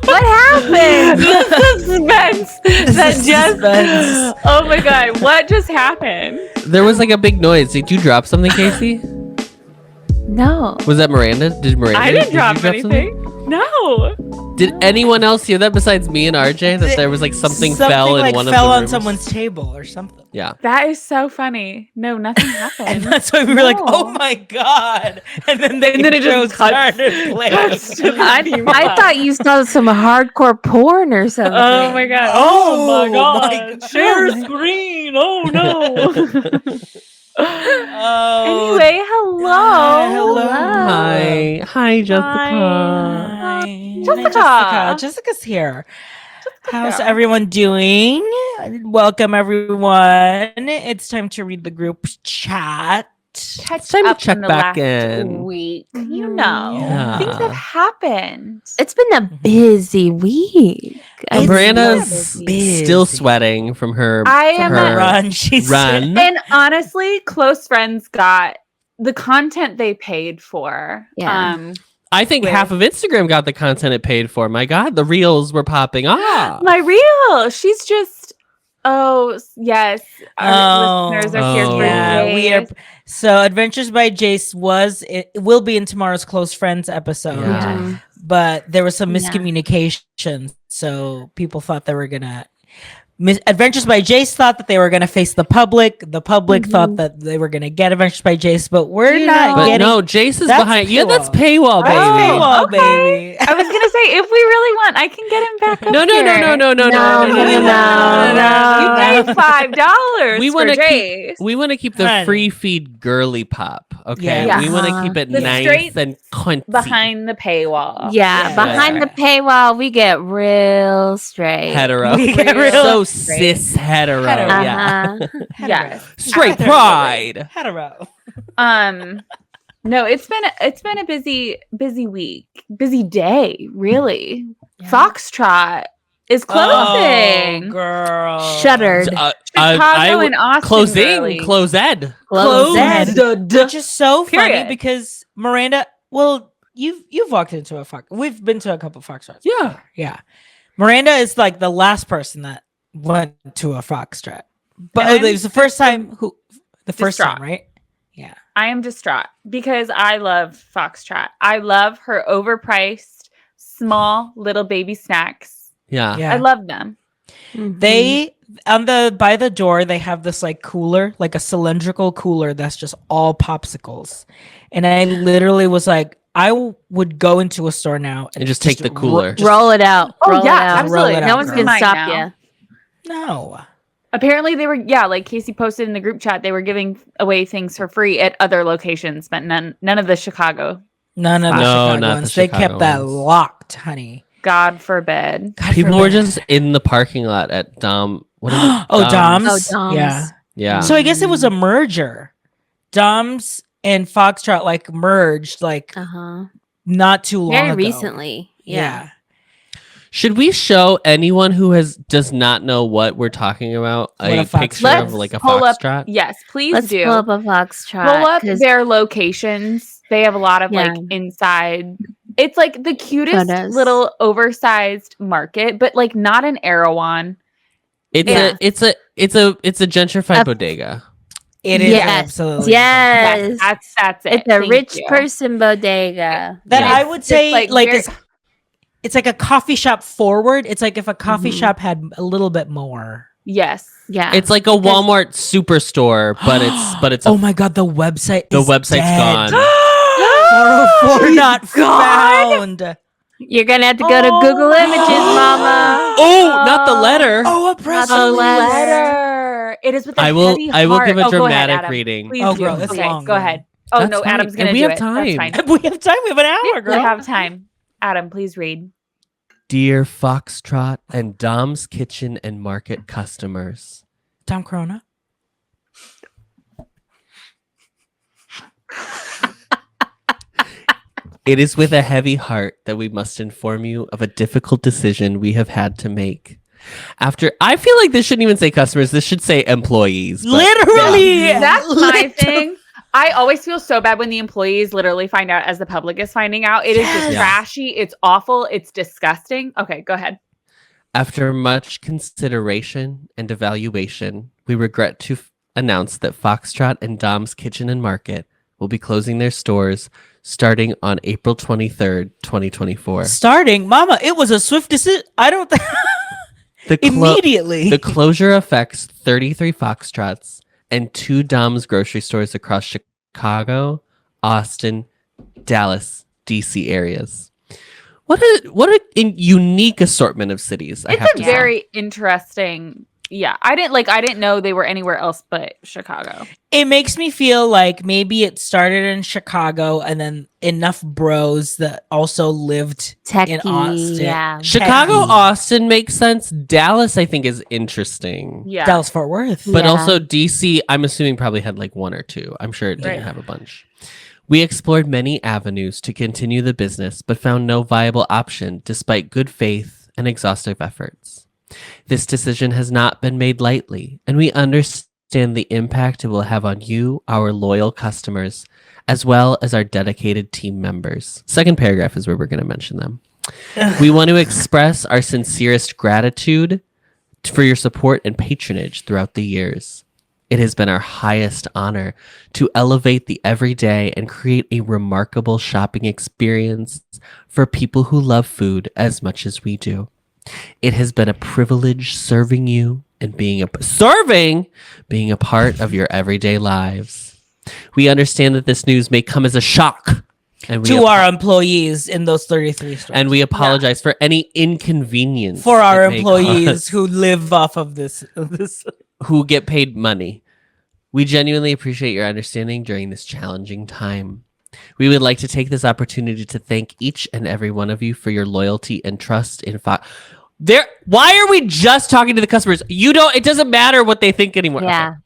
What happened? The suspense. Oh my god, what just happened? There was like a big noise. Did you drop something, Casey? No. Was that Miranda? I didn't drop you anything. No. Did anyone else hear that besides me and RJ? That there was like something fell in like one of fell the on rooms? someone's table or something. Yeah. That is so funny. No, nothing And happened. that's why we were like, "Oh my god!" And then the it just started playing. I thought you saw some hardcore porn or something. Oh my god. Oh my God. Share screen. Oh no. Oh, Anyway, hello. hello. Hi, Jessica. Hi. Jessica. Jessica's here. How's everyone doing? Welcome, everyone. It's time to read the group chat. Catch time to up check on the back last in. week. You know, Yeah. things have happened. It's been a busy week. It's Miranda's busy. still sweating from her I am her Run. She's run. And honestly, close friends got the content they paid for. Yeah. I think half of Instagram got the content it paid for. My God, the reels were popping off. My reel. She's just. Oh yes, our listeners are here for Yeah, we are. Jace. So, Adventures by Jace will be in tomorrow's Close Friends episode, Yeah. but there was some Yeah. miscommunication. So people thought they were gonna. Adventures by Jace thought that they were gonna face the public. The public thought that they were gonna get Adventures by Jace, but we're not But getting. no, Jace is That's behind. Yeah, paywall. that's paywall, baby. Oh, Okay. baby. I was gonna say if we really want, I can get him back. Up No. You paid $5 We for want to Jace. keep. We want to keep the Honey. free feed girly pop. Okay, Yeah. we want to keep it The nice straight and cunty. behind the paywall. Yeah, Yeah. behind the paywall, we get real straight. hetero. We get real so straight. cis hetero. Hetero. Yeah, Uh-huh. Yes. straight pride. Hetero. No, it's been a busy week, busy day, really. Yeah. Foxtrot is closing. Oh, girl. Shuttered. Chicago and Austin. Closing, girly. closed. Closed. Which is so funny Period. because Miranda, well, you've walked into a Fox. We've been to a couple Foxtrots. Yeah. Yeah. Miranda is like the last person that went to a Foxtrot. But And it was the first time Distraught. time, right? Yeah. I am distraught because I love Foxtrot. I love her overpriced, small little baby snacks. Yeah. Yeah. I love them. They by the door they have this like cooler, like a cylindrical cooler that's just all popsicles. And I literally was like, would go into a store now And just take the cooler. Roll it out. Oh, Roll yeah, it out. absolutely. Roll it No out, one's girl. gonna Mine stop now. you. No. Apparently they were, like Casey posted in the group chat, they were giving away things for free at other locations, but none of the Chicago. None of the No, Chicago not the ones. They Chicago kept that ones. locked, honey. God forbid. God People were forbid. just in the parking lot at Dom. What is it? Oh, Dom's. Oh, Dom's. Yeah. Yeah. So I guess it was a merger. Dom's and Foxtrot like merged like Uh-huh. not too long Very ago. recently. Yeah. Should we show anyone who does not know what we're talking about What a a foxtrot. picture Let's of like a pull up. foxtrot? Yes, please Let's do. pull up a Foxtrot. Pull up 'cause their locations. They have a lot of like Yeah. inside. It's like the cutest Photos. little oversized market, but like not an Erewhon. Yeah. It's a gentrified A- bodega. It is Yes. absolutely. Yes. That's it. It's a Thank rich you. person bodega. That Yeah. I would say It's like, very- it's like a coffee shop forward. It's like if a coffee Mhm. shop had a little bit more. Yes. Yeah. It's like a Walmart superstore, but it's Oh my god, the website the is website's dead. gone. 404 not gone? found. You're gonna have to go to Google Images, Mama. Oh, not the letter. Oh, a press Not the release. letter. It is with a I will heavy give a heart. Go ahead, dramatic Adam. reading. Please Oh, do. girl, it's Okay, long, go girl. ahead. Oh That's no, fine. Adam's gonna And we do have it. time. That's fine. We have time. We have an hour, We girl. have time. Adam, please read. Dear Foxtrot and Dom's Kitchen and Market customers. Tom Corona. It is with a heavy heart that we must inform you of a difficult decision we have had to make. I feel like this shouldn't even say customers. This should say employees. but- Literally. That's my thing. I always feel so bad when the employees literally find out as the public is finding out. It is just Yes. trashy. It's awful. It's disgusting. Okay, go ahead. After much consideration and evaluation, we regret to announce that Foxtrot and Dom's Kitchen and Market will be closing their stores starting on April 23rd, 2024. Starting, Mama, it was a swift decision. I don't think immediately. The closure affects 33 Foxtrots and 2 Dom's grocery stores across Chicago, Austin, Dallas, DC areas. What a unique assortment of cities. I have It's to a say. very interesting. Yeah, I didn't know they were anywhere else but Chicago. It makes me feel like maybe it started in Chicago and then enough bros that also lived Techie, in Austin. yeah. Chicago, Techie. Austin makes sense. Dallas, I think, is interesting. Yeah. Dallas Fort Worth. But Yeah. also DC, I'm assuming probably had like 1 or 2. I'm sure it didn't Right. have a bunch. We explored many avenues to continue the business, but found no viable option despite good faith and exhaustive efforts. This decision has not been made lightly, and we understand the impact it will have on you, our loyal customers, as well as our dedicated team members. Second paragraph is where we're going to mention them. We want to express our sincerest gratitude for your support and patronage throughout the years. It has been our highest honor to elevate the everyday and create a remarkable shopping experience for people who love food as much as we do. It has been a privilege serving you and being a part of your everyday lives. We understand that this news may come as a shock and To our employees in those 33 stores. and we apologize for any inconvenience for our it may employees cause. who live off of this. Who get paid money. We genuinely appreciate your understanding during this challenging time. We would like to take this opportunity to thank each and every one of you for your loyalty and trust in Why are we just talking to the customers? It doesn't matter what they think anymore. Yeah. Okay.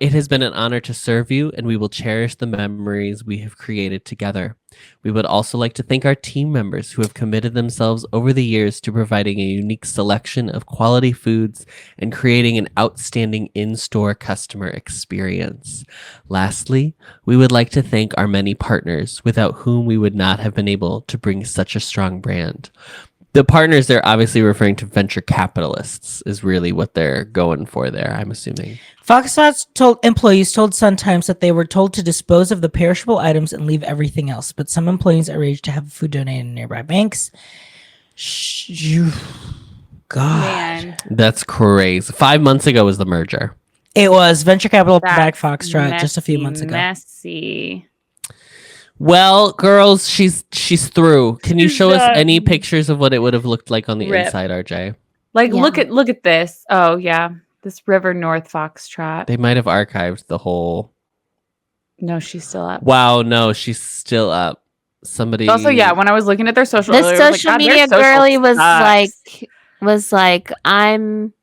It has been an honor to serve you, and we will cherish the memories we have created together. We would also like to thank our team members who have committed themselves over the years to providing a unique selection of quality foods and creating an outstanding in-store customer experience. Lastly, we would like to thank our many partners without whom we would not have been able to bring such a strong brand. The partners they're obviously referring to venture capitalists is really what they're going for there, I'm assuming. Foxtrot's employees told Sun Times that they were told to dispose of the perishable items and leave everything else, but some employees arranged to have food donated in nearby banks. God. Man, That's crazy. 5 months ago was the merger. It was venture capital back that's Foxtrot just a few months ago. Messy. Well, girls, she's through. Can you She's show us done. any pictures of what it would have looked like on the Rip. inside, RJ? Like Yeah. look at this. Oh yeah, this River North Foxtrot. They might have archived the whole. No, she's still up. Wow, no, she's still up. Somebody. Also, yeah, when I was looking at their social, This earlier, I was social like, God, their media social girly sucks. was like, I'm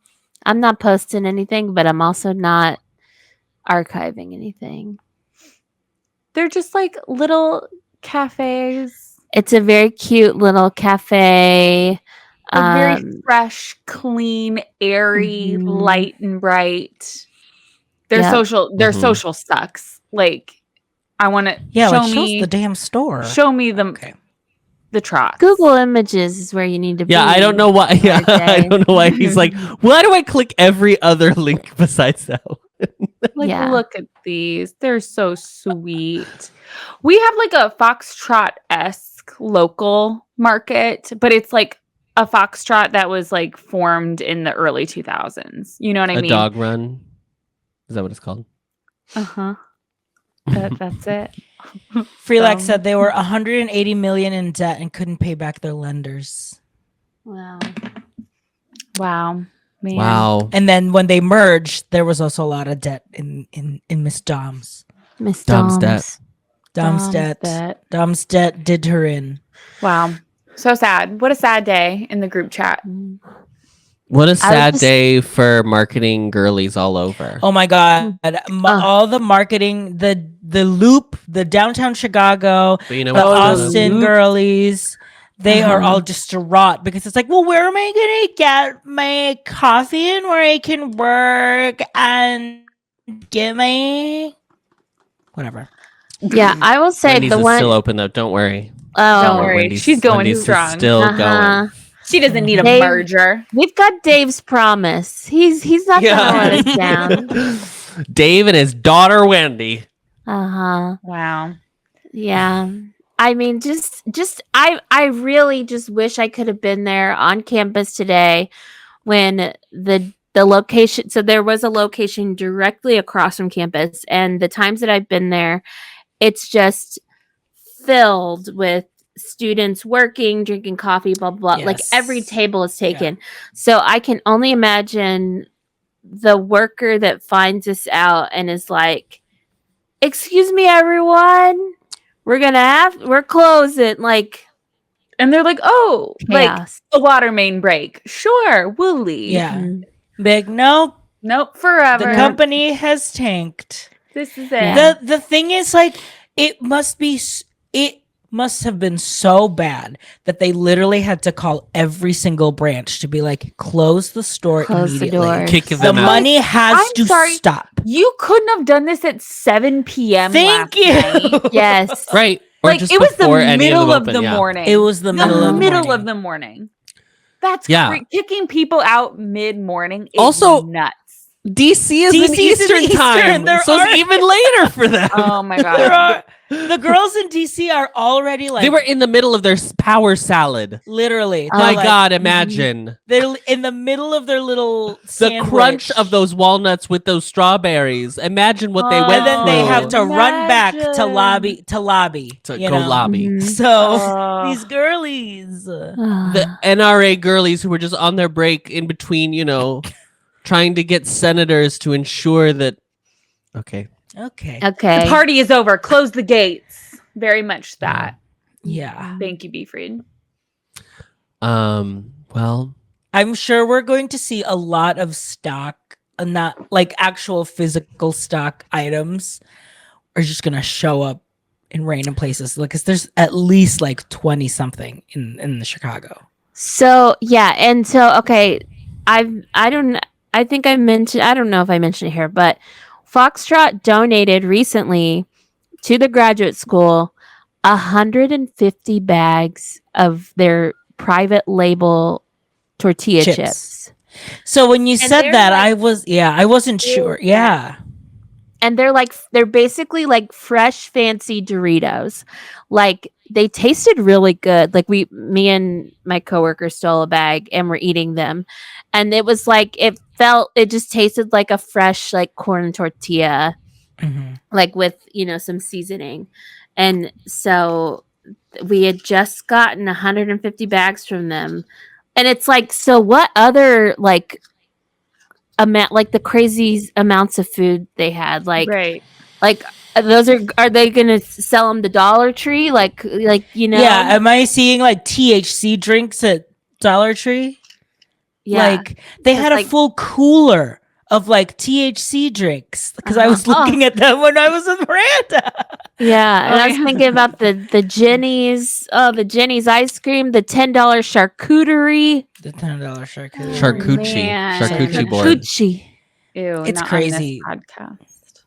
not posting anything, but I'm also not archiving anything. They're just like little cafes, It's a very cute little cafe. like very fresh, clean, airy, Mhm. light and bright. Their Yep. Mhm. social sucks. Like, I want to Yeah, show like show us me the damn store. show me the Okay. the trots. Google Images is where you need to be. Yeah, I don't know why. Yeah, I RJ. don't know why he's like, why do I click every other link besides that one? Like, Yeah. look at these. They're so sweet. We have like a Foxtrot-esque local market, but it's like a Foxtrot that was like formed in the early 2000s. You know what I A mean? dog run. Is that what it's called? Uh-huh. That's it. Freelax So- said they were 180 million in debt and couldn't pay back their lenders. Wow. Wow. Man. Wow. And then when they merged, there was also a lot of debt in Miss Dom's. Miss Dom's Dom's. Dom's debt. Dom's debt did her in. Wow. So sad. What a sad day in the group chat. What a sad just- day for marketing girlies all over. Oh my god! All the marketing, the Loop, the downtown Chicago, But you know the what? Austin girlies, they are all distraught because it's like, well, where am I gonna get my coffee and where I can work and get my whatever. Yeah, I will say Wendy's the is one still open though. Don't worry. oh, Don't worry. She's going Wendy's strong. is still uh-huh. going. She doesn't need a Dave- merger. We've got Dave's promise. He's not gonna let us down. Dave and his daughter Wendy. Uh-huh. Wow. Yeah. I mean, just I really just wish I could have been there on campus today when the location, so there was a location directly across from campus, and the times that I've been there, it's just filled with students working, drinking coffee, blah blah blah. Like every Yes. table is taken. So I can only imagine the worker that finds us out and is like, "Excuse me, everyone, we're closing." Like And they're like, oh, like chaos. a water main break. Sure, we'll leave. Yeah. Mhm. Big nope. Nope, forever. The company has tanked. This is it. Yeah. The thing is, like, it must have been so bad that they literally had to call every single branch to be like, close the store Close the immediately. doors. Kick The them out. money has I'm to sorry. stop. You couldn't have done this at 7 p.m. Thank last you. night. Yes. Right. Or Like just it was the before any middle them of open, the yeah. morning. It was the middle of the middle morning. of the morning. That's Yeah. kicking people out mid-morning. Is Also- nuts. DC is in DC is in Eastern Eastern. time, There so are- it's even later for them. Oh my There god. are the girls in DC are already like They were in the middle of their power salad. literally. Oh they're My like- God, imagine they're in the middle of their little the crunch sandwich. of those walnuts with those strawberries. Imagine what they Oh, went and then they through have to run back to Imagine. lobby to you go know? lobby. Mhm. So Oh. these girlies. The NRA girlies who were just on their break in between, trying to get senators to ensure that. Okay. Okay. Okay. The party is over. Close the gates. Very much that. Yeah. Thank you, Beefried. Well, I'm sure we're going to see a lot of stock, not like actual physical stock items, are just gonna show up in random places. Because there's at least like 20 something in the Chicago. So yeah, and so okay, I don't know if I mentioned it here, but Foxtrot donated recently to the graduate school 150 bags of their private label tortilla Chips. chips. So when you And said they're that, like- I wasn't sure. Yeah. And they're basically like fresh fancy Doritos. Like they tasted really good. Like me and my coworker stole a bag and we're eating them. And it was like it just tasted like a fresh like corn tortilla, Mhm. like with, some seasoning. And so we had just gotten 150 bags from them. And it's like, so what other like amount, like the crazy amounts of food they had, Right. like are they gonna sell them the Dollar Tree, Yeah. Am I seeing like THC drinks at Dollar Tree? yeah. Like they had a like- full cooler of like THC drinks because I was Uh-huh. looking at them when I was with Miranda. Yeah, and Oh, I was yeah. thinking about the Jenny's, the Jenny's ice cream, the $10 charcuterie. The $10 charcuterie. charcuterie. man. Charcuterie board. Charcuterie. Ew, It's not crazy. On this podcast.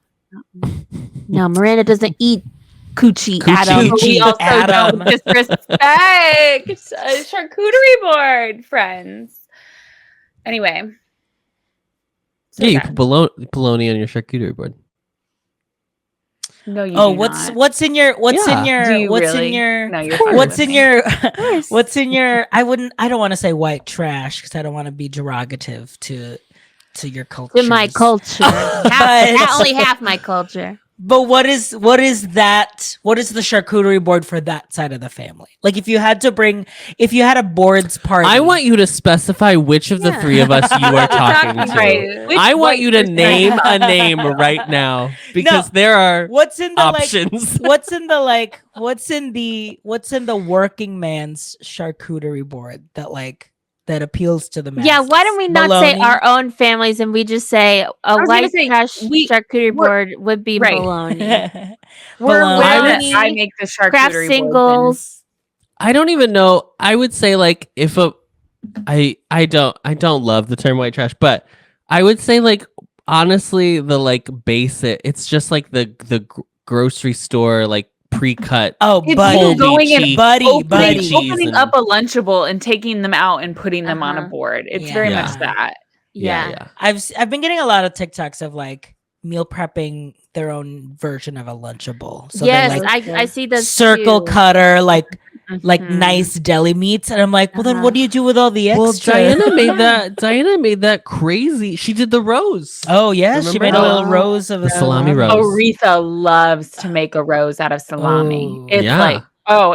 No, Miranda doesn't eat coochie, Coochie. Adam. But we Coochie also Adam. don't disrespect a charcuterie board, friends. Anyway. So Yeah, you sad. put bologna on your charcuterie board. No, you Oh, do what's not. what's in your Do you what's really? in your No, you're fine what's with in me. your course. what's in your I don't want to say white trash because I don't want to be derogative to your culture. To my culture. Only half my culture. But what is the charcuterie board for that side of the family? Like if you had a boards party. I want you to specify which of the Yeah. three of us you are talking to. Right. Which I want white you to person? name a name right now because there are what's in the options. what's in the working man's charcuterie board that appeals to the masses? Yeah, why don't we not say Bologna? our own families and we just say a was gonna white say, trash charcuterie we're- board would be right. bologna. We're Bologna. willing I make the charcuterie Craft board, singles. I don't even know. I would say like if I don't love the term white trash, but I would say like honestly the like basic. It's just like the grocery store like pre-cut. Oh, It's buddy, you going in, cheek, buddy. cheese opening and- up a Lunchable and taking them out and putting them on a Uh-huh. board. It's Yeah. very Yeah. much that. Yeah. I've been getting a lot of TikToks of like meal prepping their own version of a Lunchable. So yes, they like I see those circle too. cutter, like Mhm. nice deli meats, and I'm like, well, then Uh-huh. what do you do with all the Well, extra? Diana made that crazy. She did the rose. Oh yeah, she Remember made a that? little rose of The salami rose. Aretha loves to make a rose out of salami. Oh. It's Yeah. like,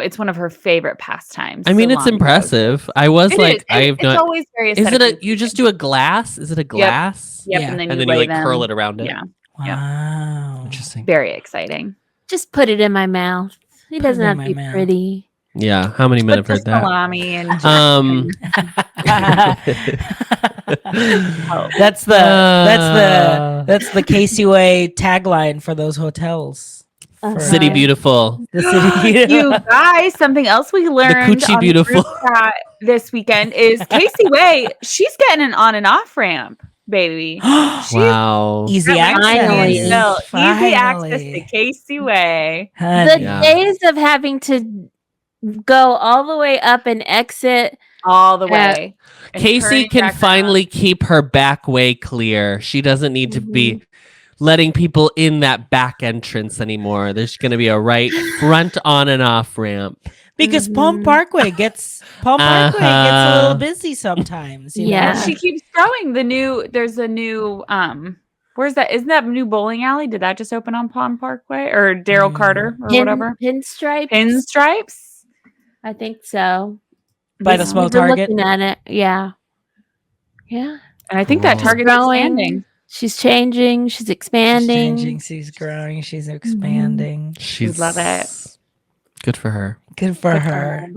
it's one of her favorite pastimes. I mean, it's salami impressive. I was rose. like, It I is. have It's not. always very Is it aesthetically you just do a glass? Is it a glass? Yep, Yeah. and then And you then you lay like curl them. it around it. Yeah, Wow. Interesting. very exciting. Just put it in my mouth. It Put doesn't it in have my to be mouth. pretty. Yeah. How many men have Put the heard that? salami and that's the Casey Way tagline for those hotels. Uh-huh. City Beautiful. The city. you guys, something else we learned Coochie on Beautiful. the group chat this weekend is Casey Way. She's getting an on and off ramp, baby. Wow. Easy Finally. access. So, easy Finally. access to Casey Way. Honey. The Yeah. days of having to go all the way up and exit. All the way. And Casey turning can back finally keep her back way clear. She doesn't need to be letting people in that back entrance anymore. There's going to be a right front on and off ramp. Because Palm Parkway gets a Uh-huh. little busy sometimes. You Yeah. know? she keeps growing. There's a new where's that? Isn't that new bowling alley? Did that just open on Palm Parkway or Daryl Carter or whatever? Pinstripes. Pinstripes? I think so. By the small We were Target. looking at it. Yeah. Yeah. And I think that Cool. Target's Growing. expanding. She's changing. She's She's expanding. changing, she's growing, she's expanding. She's love it. Good for her. Good for her.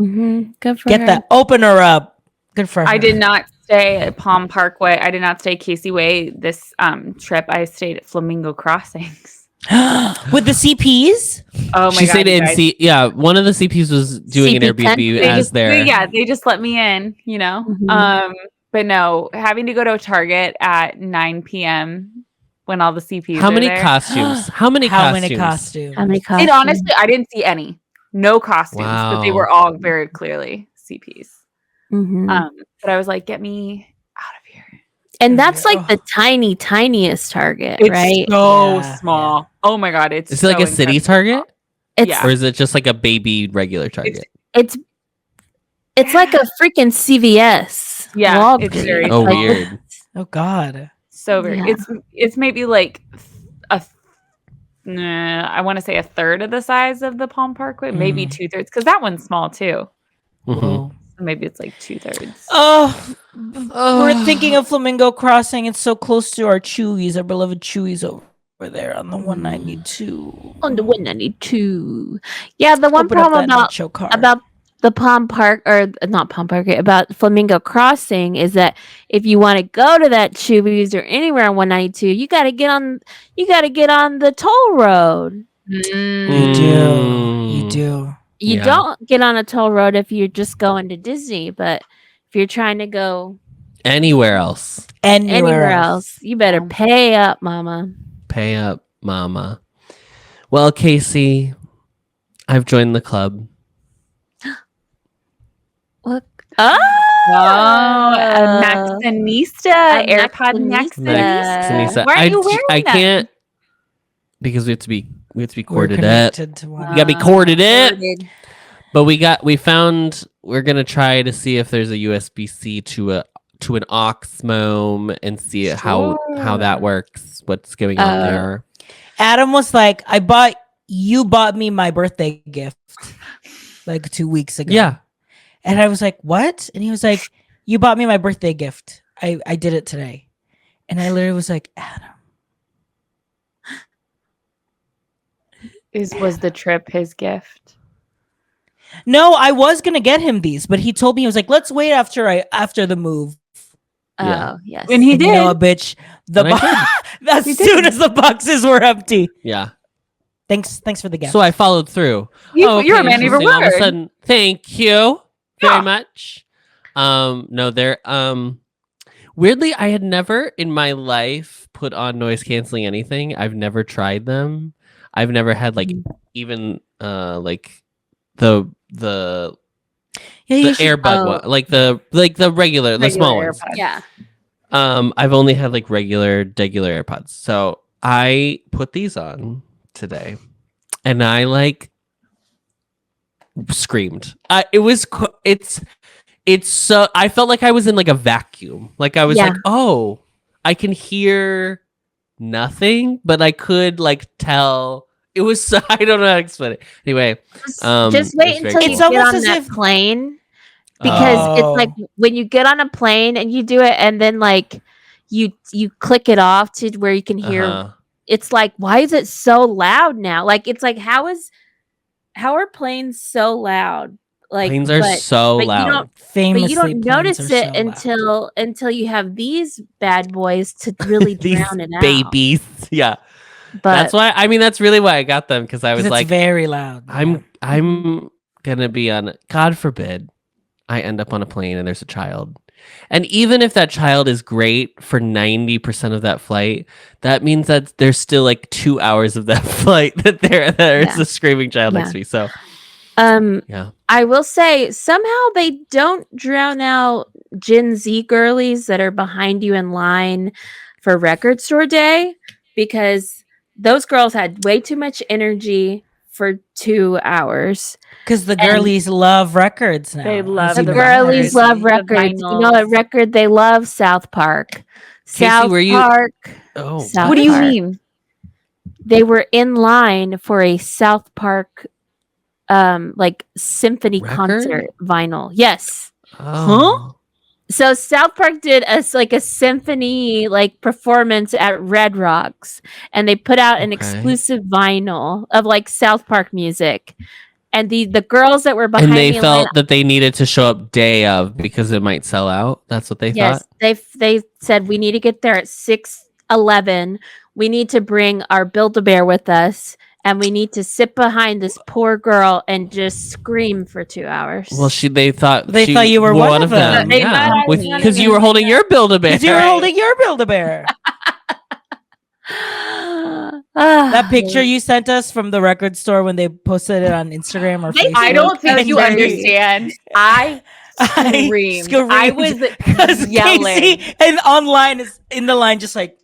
Good for Get her. that. Open her up. Good for her. I did not stay at Palm Parkway. I did not stay Casey Way this trip. I stayed at Flamingo Crossings. With the CPs? Oh my She god. stayed you in guys. Yeah, one of the CPs was doing an CP Airbnb They as just- their. Yeah, they just let me in, you know. Mhm. But no, having to go to a Target at 9 p.m. when all the CPs How are many there. costumes? How many How costumes? many costumes? How many And costumes? honestly, I didn't see any. No costumes, but they Wow. were all very clearly CPs. Mhm. But I was like, get me out of here. And that's like Oh. the tiniest Target, It's right? so Yeah, small. Oh my god, it's Is it like so a city incredibly Target? It's yeah. Or is it just like a baby regular Target? it's like a freaking CVS. Yeah, it's Walgreens. very Oh, small. weird. Oh God. So very. Yeah. It's maybe like I want to say a third of the size of the Palm Parkway, maybe 2/3, because that one's small too. Mhm. Whoa. So maybe it's like 2/3. Oh, we're thinking of Flamingo Crossing. It's so close to our Chewies, our beloved Chewies over there on the 192. On the 192. Yeah, the one Open up problem that nacho cart. about the Palm Park or not Palm Park, about Flamingo Crossing is that if you want to go to that Chewy's or anywhere on 192, you got to get on the toll road. You Mm. do. You do. You Yeah. don't get on a toll road if you're just going to Disney, but if you're trying to go Anywhere else. anywhere else, you better pay up, mama. Pay up, mama. Well, Casey, I've joined the club. Look. Oh, a Maxinista, AirPod Maxinista. Maxinista. Why are you wearing I them? can't because we have to be We're corded up. connected to one. We gotta be corded up. Corded. But we're gonna try to see if there's a USB-C to an aux and see how that works. What's going on there? Adam was like, you bought me my birthday gift like 2 weeks ago. Yeah. And I was like, what? And he was like, you bought me my birthday gift. I did it today. And I literally was like, Adam. Was the trip his gift? No, I was gonna get him these, but he told me he was like, let's wait after the move. Yeah. Oh, yes. And he And did. you know what, bitch? And I As soon as the boxes were empty. Yeah. Thanks for the gift. So I followed through. You're a man of your interesting. All of a word. sudden, thank you very Yeah. much. No, they're weirdly, I had never in my life put on noise canceling anything. I've never tried them. I've never had like even like the Yeah, you should. earbud one, like the regular, the small ones. AirPods. Yeah. I've only had like regular AirPods. So I put these on today, and I like screamed. It's so I felt like I was in like a vacuum. Like I was Yeah. like, oh, I can hear nothing, but I could like tell. It was so I don't know how to explain it. Anyway, Just it wait was until very you It's cool. get almost on as that if- plane. Because it's like when you get on a plane and you do it and then like you click it off to where you can hear Uh-huh. it's like why is it so loud now? Like it's like how are planes so loud? Like Planes are so but loud. you don't Famously, notice planes are it so loud. until you have these bad boys to really These drown it out. babies. Yeah. But That's why that's really why I got them, because I was Because it's like, very loud. I'm gonna be on, God forbid I end up on a plane and there's a child. And even if that child is great for 90% of that flight, that means that there's still like 2 hours of that flight that there is Yeah. a screaming child next to me. So yeah. I will say somehow they don't drown out Gen Z girlies that are behind you in line for record store day, because those girls had way too much energy for 2 hours. Because the girlies love records now. They as love The you the know. girlies records, love the records. You know what vinyls. record they love? South Park. South were you- Park. Oh, South What do you Park. mean? They were in line for a South Park like symphony Record? concert vinyl. Yes. Oh. So South Park did a symphony like performance at Red Rocks, and they put out an Okay. exclusive vinyl of like South Park music. And the girls that were behind And they me in felt line, that they needed to show up day of because it might sell out. That's what they yes, thought. they said we need to get there at 6:11. We need to bring our Build-A-Bear with us, and we need to sit behind this poor girl and just scream for 2 hours. Well, they thought They thought you were one of them. They Yeah, thought I was one of because you were them. holding your Build-A-Bear. Because you were holding your Build-A-Bear. That picture you sent us from the record store when they posted it on Instagram or Facebook. I don't think was you very- understand. I screamed. I was because yelling. Casey and online is in the line just like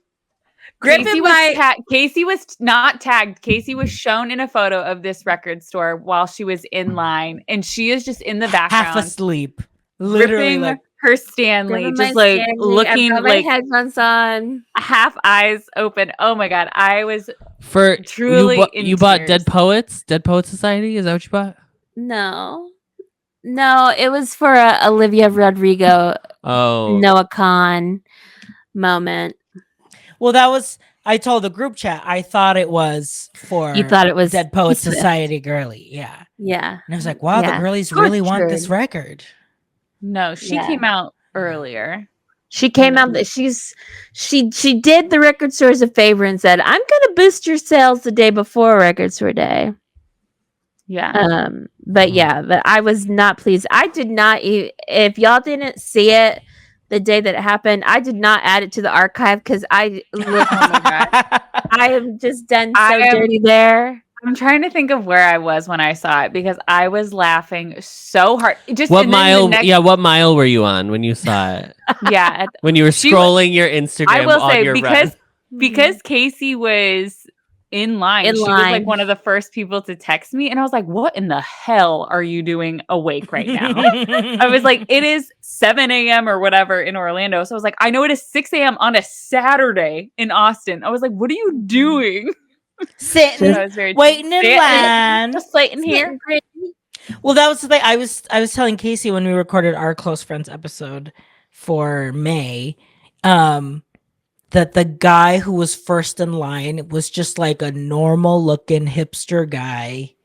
Casey was not tagged. Casey was shown in a photo of this record store while she was in line, and she is just in the background, half asleep, literally gripping like her Stanley, Gripping just my like Stanley. looking I've got like my headphones on. half eyes open. Oh my god, I was For truly you bought tears. Dead Poets Society. Is that what you bought? No, it was for a Olivia Rodrigo, Oh, Noah Khan moment. Well, that was I told the group chat I thought it was for You thought it was Dead Poets Swift. Society girly, yeah. Yeah, And I was like, wow, Yeah. the girlies Good really want turn. this record. No, she Yeah. came out earlier. she came out. She did the record stores a favor and said, "I'm gonna boost your sales the day before record store day." Yeah. But I was not pleased. I did not. If y'all didn't see it the day that it happened, I did not add it to the archive because I looked. Oh my god. I am just done so I am- dirty there. I'm trying to think of where I was when I saw it because I was laughing so hard. Just what and then the mile? next- Yeah, what mile were you on when you saw it? yeah. When you were She was- scrolling your Instagram I will on say your because run. because Casey was in line. In She was line. like one of the first people to text me, and I was like, "What in the hell are you doing awake right now?" I was like, "It is 7 a.m. or whatever in Orlando." So I was like, "I know it is 6 a.m. on a Saturday in Austin." I was like, "What are you doing?" Sitting, I was very waiting in sitting- line. just sitting here. Well, that was the thing. I was telling Casey when we recorded our close friends episode for May, that the guy who was first in line was just like a normal looking hipster guy.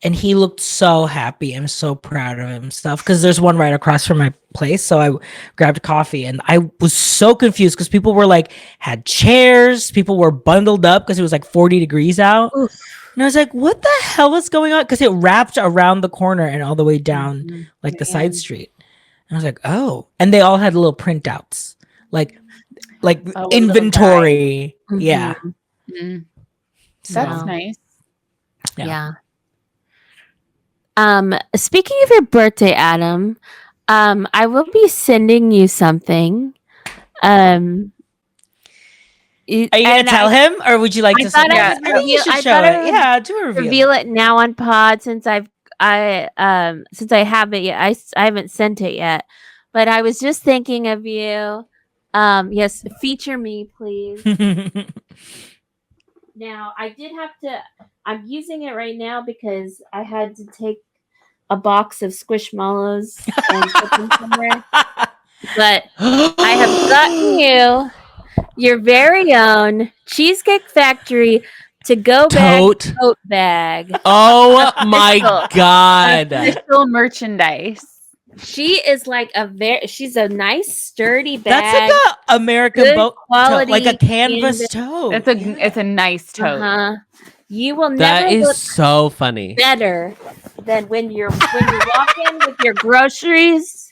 And he looked so happy and so proud of himself because there's one right across from my place. So I grabbed coffee and I was so confused because people were like, had chairs, people were bundled up because it was like 40 degrees out. Oof. And I was like, what the hell is going on? Because it wrapped around the corner and all the way down like the side street. And I was like, oh. And they all had little printouts, like Oh, a little inventory. guide. Yeah. Mm. So- That's nice. Yeah. Speaking of your birthday, Adam, I will be sending you something. Um, Are you gonna tell him, or would you like I to? thought I I would think you reveal. should I show thought I it. would Yeah, do a reveal. reveal it now on pod since since I haven't yet. I haven't sent it yet, but I was just thinking of you. Yes, feature me, please. Now, I did have to. I'm using it right now because I had to take a box of Squishmallows and put them somewhere. But I have gotten you your very own Cheesecake Factory to go bag Tote. tote bag. Oh my Official. god. Official merchandise. She is like she's a nice sturdy That's bag. like a American Good boat, quality like a canvas canvas. tote. It's a nice tote. You will That never is look so funny. better than when you walk in with your groceries.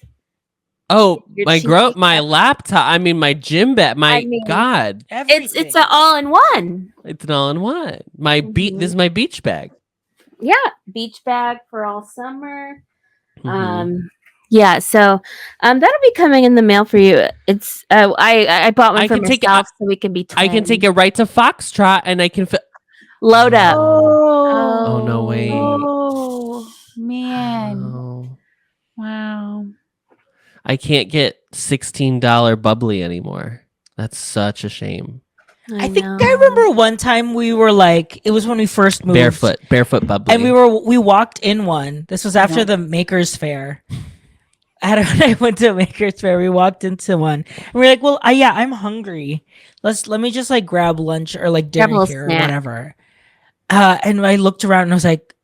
Oh, Your my cheesecake my laptop. I mean, my gym bag. My I mean, God, It's an all-in-one. it's an all-in-one. My Mhm. This is my beach bag. Yeah, beach bag for all summer. Mhm. Yeah, so that'll be coming in the mail for you. It's I bought one I for can take myself so we can be twins. I can take it right to Foxtrot, and I can. Load up. Oh no! Wait. Oh man! Oh. Wow. I can't get $16 bubbly anymore. That's such a shame. I think I remember one time we were like, it was when we first moved. Barefoot bubbly. And we walked in one. This was after the Makers Fair. Adam and I went to a Makers Fair. We walked into one. And we're like, well, yeah, I'm hungry. Let me just like grab lunch or like Grab a dinner little here snack. or whatever. And I looked around and I was like,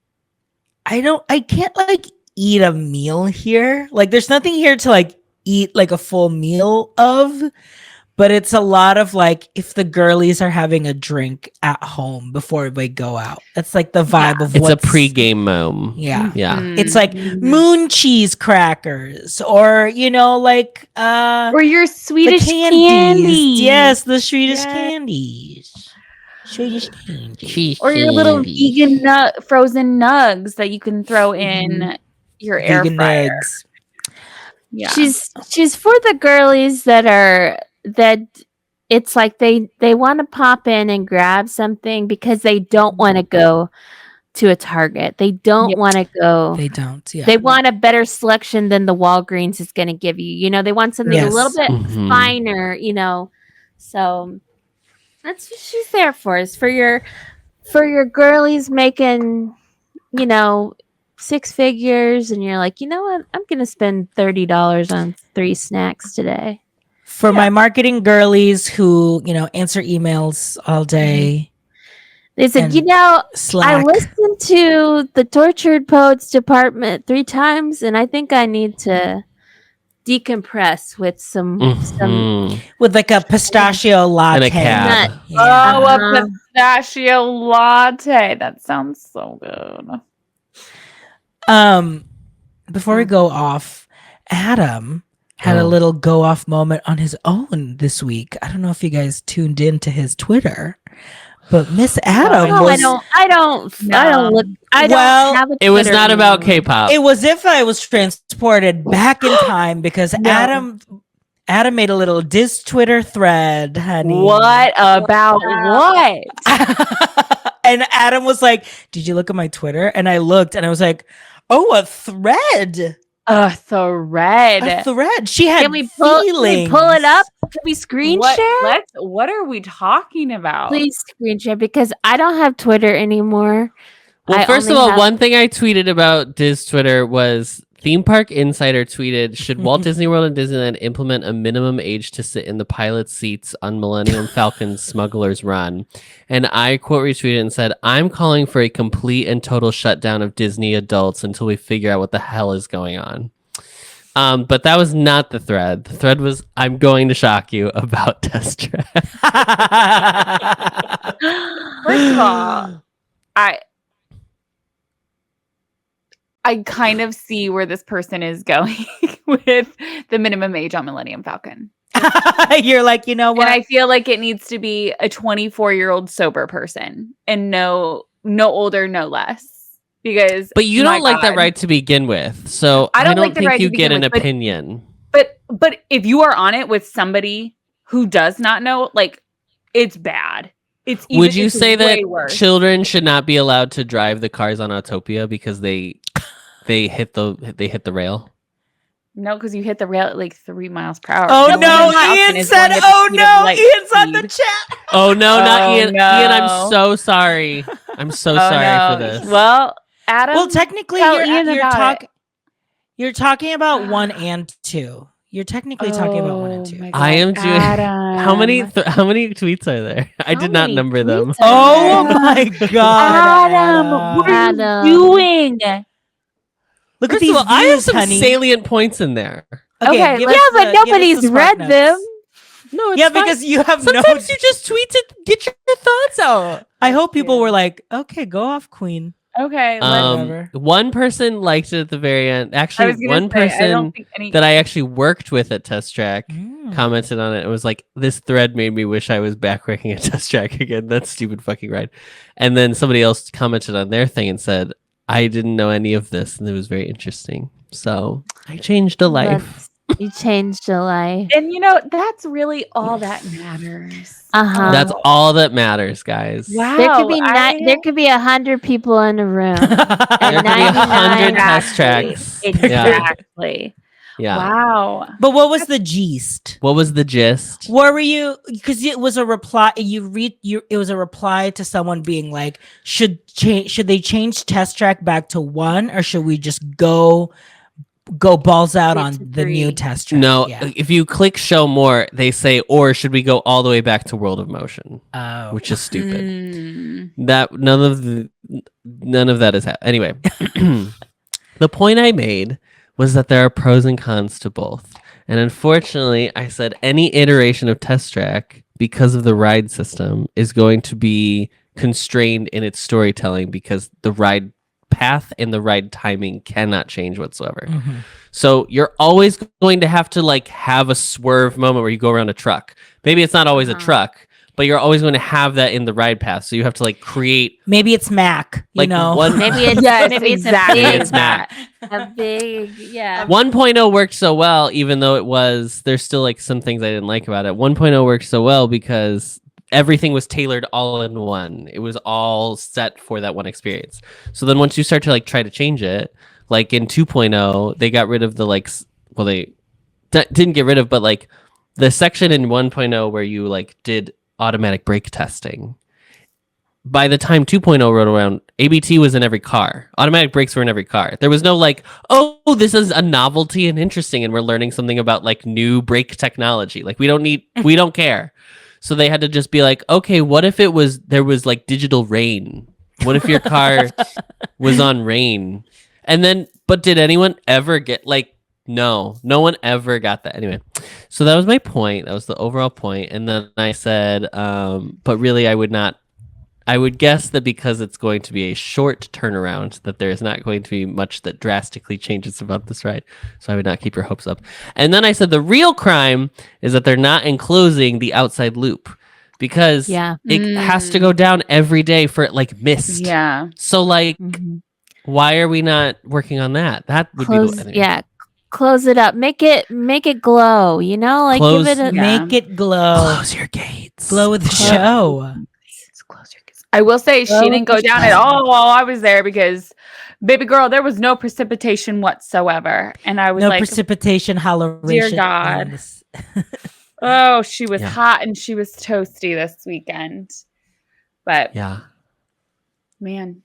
I can't like eat a meal here. Like there's nothing here to like eat like a full meal of. But it's a lot of like if the girlies are having a drink at home before they go out. That's like the vibe of it's a what's pre-game mom. Yeah. Yeah. It's like moon cheese crackers or like Or your the Swedish candies. candy. Yes, the Swedish Yes. candies. Swedish candy. Or your little vegan frozen nugs that you can throw in your air Vegan fryer. eggs. Yeah. She's for the girlies that it's like they want to pop in and grab something because they don't want to go to a Target. They don't want to go. They don't. Yeah. They want a better selection than the Walgreens is going to give you. You know, they want something a little bit finer, So that's what she's there for. Is for your girlies making, 6 figures and you're like, you know what? I'm going to spend $30 on 3 snacks today. For my marketing girlies who, answer emails all day. They said, Slack. I listened to the Tortured Poets Department 3 times, and I think I need to decompress with some with like a pistachio latte. And a cab. nut. Yeah. Oh, a pistachio latte. That sounds so good. Before we go off, Adam had a little go off moment on his own this week. I don't know if you guys tuned in to his Twitter, but Miss Adam No, was. I don't look. I don't have a It was Twitter not about anymore. K-pop. It was if I was transported back in time because Adam made a little diss Twitter thread, honey. What about what? And Adam was like, "Did you look at my Twitter?" And I looked, and I was like, "Oh, a thread." A thread. A thread. She had Can we pull it up? Can we screen share? What are we talking about? Please screen share because I don't have Twitter anymore. Well, I first of only all, have- one thing I tweeted about Diz Twitter was Theme Park Insider tweeted, should Walt Disney World and Disneyland implement a minimum age to sit in the pilot seats on Millennium Falcon's Smuggler's Run? And I quote retweeted and said, I'm calling for a complete and total shutdown of Disney adults until we figure out what the hell is going on. But that was not the thread. The thread was, I'm going to shock you about Test Track. First of all, I kind of see where this person is going with the minimum age on Millennium Falcon. You're like, you know what? And I feel like it needs to be a 24-year-old sober person and no no older, no less. Because But you my don't like that God. ride to begin with, so I I don't don't like the think ride you to get begin an with, but- opinion. But if you are on it with somebody who does not know, like, it's bad. Would you it's say that way worse. children should not be allowed to drive the cars on Autopia because they hit the rail? No, because you hit the rail at like 3 miles per hour. Oh No one no, in Houston Ian is said, going at the oh speed of no, light Ian's on the speed. chat. Oh no, not Oh, Ian. no. Ian, I'm so sorry. I'm so Oh, sorry no. for this. Well, Adam, Well, technically, tell Ian about you're talking about 1 and 2. You're technically talking about 1 and 2. my God, I am doing. How many Adam. how many tweets are there? I How did not many number them. tweets are Oh there? my god, Adam, what are you Adam. doing? Look at First these of all, I have views, some honey. salient points in there. Okay, give let's- us Yeah, but the- give us nobody's the spark read them. notes. No, it's Yeah, fine. because you have Sometimes no. you just tweet it. Get your thoughts out. I hope people Yeah. were like, "Okay, go off, Queen." Okay, Whatever. One person liked it at the very end. I Actually, was gonna one say, I person don't think any. that I actually worked with at Test Track Mm. commented on it. It was like, this thread made me wish I was back working at Test Track again. That stupid fucking ride. And then somebody else commented on their thing and said, I didn't know any of this, and it was very interesting. So I changed a life. You changed a life. And you know, that's really all that matters. Uh-huh. That's all that matters, guys. Wow. There could be I- there could be 100 people in a room. There could be 100 99 Test Exactly. Tracks. Exactly. Yeah. Wow. But what was the gist? What was the gist? What were you? Because it was a reply. It was a reply to someone being like, "Should they change Test Track back to 1, or should we just go balls out Get on to the new 3. Test Track?" No, Yeah. if you click show more, they say, or should we go all the way back to World of Motion? Oh. Which is stupid. Mm. That none of that is anyway. The point I made was that there are pros and cons to both. And unfortunately, I said any iteration of Test Track, because of the ride system, is going to be constrained in its storytelling because the ride path and the ride timing cannot change whatsoever. Mhm. So you're always going to have to like have a swerve moment where you go around a truck. Maybe it's not always a truck, but you're always going to have that in the ride path. So you have to like create Maybe it's Mac. You like know. one. Maybe it's Yes, maybe exactly. It's Mac. a big yeah. 1.0 worked so well, even though there's still like some things I didn't like about it. 1.0 worked so well because everything was tailored all in one. It was all set for that one experience. So then once you start to like try to change it, like in 2.0, they got rid of the they didn't get rid of, but like the section in 1.0 where you like did automatic brake testing. By the time 2.0 rolled around, ABT was in every car. Automatic brakes were in every car. There was no like, oh, this is a novelty and interesting, and we're learning something about like new brake technology. Like we don't care. So they had to just be like, okay, what if there was like digital rain? What if your car was on rain? And then, but did anyone ever get like, no one ever got that. Anyway, so that was my point. That was the overall point. And then I said, but really I would guess that because it's going to be a short turnaround, that there is not going to be much that drastically changes about this ride. So I would not keep your hopes up. And then I said the real crime is that they're not enclosing the outside loop because Yeah. it has to go down every day for like mist. Yeah. So like, Mhm. why are we not working on that? That would Close be the, yeah. Close it up. Make it glow, you know? Like Close- give it a Yeah. Make it glow. Close your gates. Glow with the show. I will say she Well, didn't go down at all while I was there because, baby girl, there was no precipitation whatsoever, and I was No like, precipitation, holleration. God. Yes. "Oh, she was Yeah. hot and she was toasty this weekend." But Yeah. man,